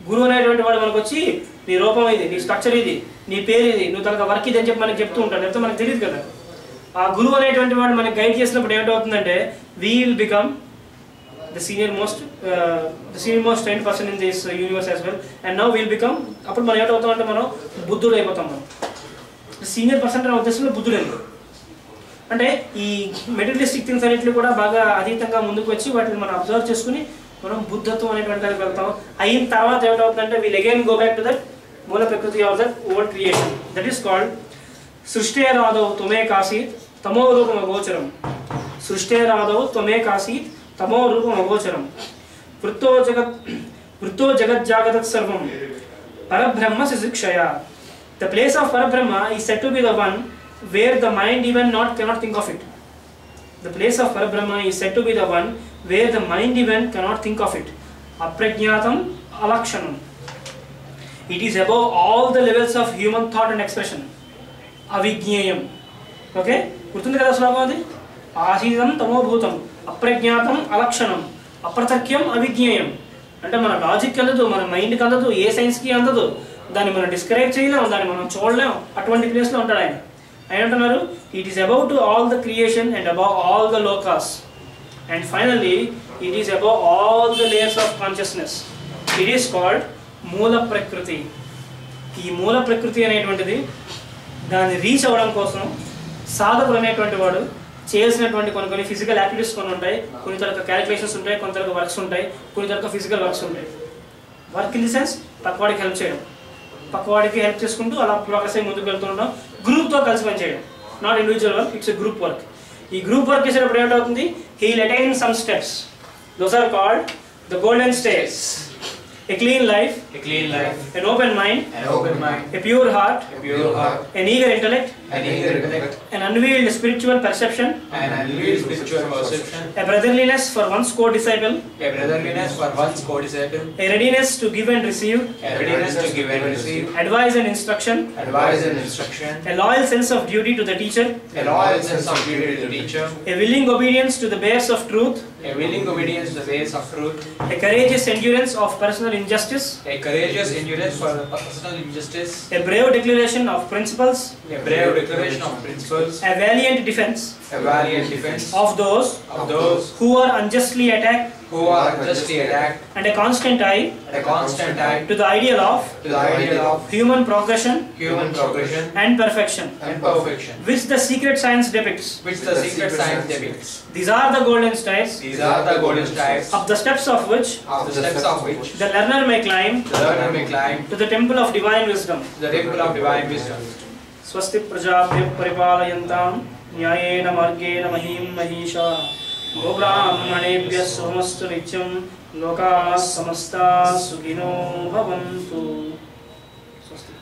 గురువు అనేటువంటి వాడు మనకు వచ్చి నీ రూపం ఇది, నీ స్ట్రక్చర్ ఇది, నీ పేరు ఇది, నువ్వు తనకు వర్క్ ఇది అని చెప్పి మనకి చెప్తూ ఉంటాడు. లేకపోతే మనకు తెలియదు కదా. ఆ గురువు అనేటువంటి వాడు మనకి గైడ్ చేసినప్పుడు ఏమిటవుతుందంటే we will become the senior most trained person in this universe as well, and now we'll become, అప్పుడు మనం ఏమవుతామంటే మనం బుద్ధుడు అయిపోతాం. మనం సీనియర్ పర్సన్ అనే ఉద్దేశంలో బుద్ధుడు అయిపోతాం. అంటే ఈ మెటీరియలిస్టిక్ థింగ్స్ అన్నింటినీ కూడా బాగా అతీతంగా ముందుకు వచ్చి వాటిని మనం అబ్జర్వ్ చేసుకుని మనం బుద్ధత్వం అనేటువంటి దానికి వెళ్తాం. అయిన తర్వాత ఏమవుతుందంటే we'll again go back to that మూల ప్రకృతి of that old creation. That is called సృష్టి రాధవ్ తుమే కాశీత్ तमो रूपम अगोचरम सृष्टेरादौ त्वमेकासीत् तमो रूपम अगोचरम वृत्तो जगज्जागतत् सर्वं परब्रह्म शिक्षया. The place of Parabrahma is said to be the one where the mind even cannot think of it. The place of Parabrahma is said to be the one where the mind even cannot think of it. Aprajnatam alakshanam. It is above all the levels of human thought and expression. Avijñeyam. Okay? గుర్తుంది కదా శ్లోకం అది? ఆశీతం తమోభూతం అప్రజ్ఞాతం అలక్షణం అప్రతర్క్యం అవిజ్ఞేయం. అంటే మన logic అందదు, మన మైండ్కి అందదు, ఏ సైన్స్కి అందదు, దాన్ని మనం డిస్క్రైబ్ చేయలేం, దాన్ని మనం చూడలేం. అటువంటి ప్లేస్లో ఉంటాడు ఆయన. ఆయన అంటున్నారు it is above to all the creation and above all the lokas and finally it is above all the layers of consciousness. It is called mula prakriti. ఈ మూల ప్రకృతి అనేటువంటిది దాన్ని రీచ్ అవ్వడం కోసం సాధకులు అనేటువంటి వాడు చేయాల్సినటువంటి కొన్ని ఫిజికల్ యాక్టివిటీస్ కొన్ని ఉంటాయి, కొన్ని తరగతి క్యాలిక్యులేషన్స్ ఉంటాయి, కొన్ని తరగతి వర్క్స్ ఉంటాయి, కొన్ని తరగతి ఫిజికల్ వర్క్స్ ఉంటాయి. వర్క్ ఇన్ ది సెన్స్ పక్కవాడికి హెల్ప్ చేయడం, పక్కవాడికి హెల్ప్ చేసుకుంటూ అలా ప్రోగ్రెస్ అయ్యి ముందుకు వెళ్తుండడం, గ్రూప్తో కలిసి పనిచేయడం. Not individual work, it's a group work. ఈ గ్రూప్ వర్క్ చేసేటప్పుడు ఏమవుతుంది, he will attain some steps. Those are called the golden stairs. A clean life, an open mind, a pure heart, an eager intellect, an unveiled spiritual perception, a brotherliness for one's co-disciple, a readiness to give and receive, advice and instruction, a loyal sense of duty to the teacher, a willing obedience to the ways of truth, a courageous endurance of personal injustice, a brave declaration of principles, a valiant defense of those who are unjustly attacked, and a constant eye to the ideal of human progression and perfection, which the secret science depicts. These are the golden stairs, up the steps of which the learner may climb to the temple of divine wisdom. Swasti prajabhyah paripalayantam न्यायेन मार्गेण महीं महिषा गोब्राह्मणेभ्यः सोमस्तु नित्यं लोकाः समस्ताः सुखिनो भवन्तु. स्वस्ति.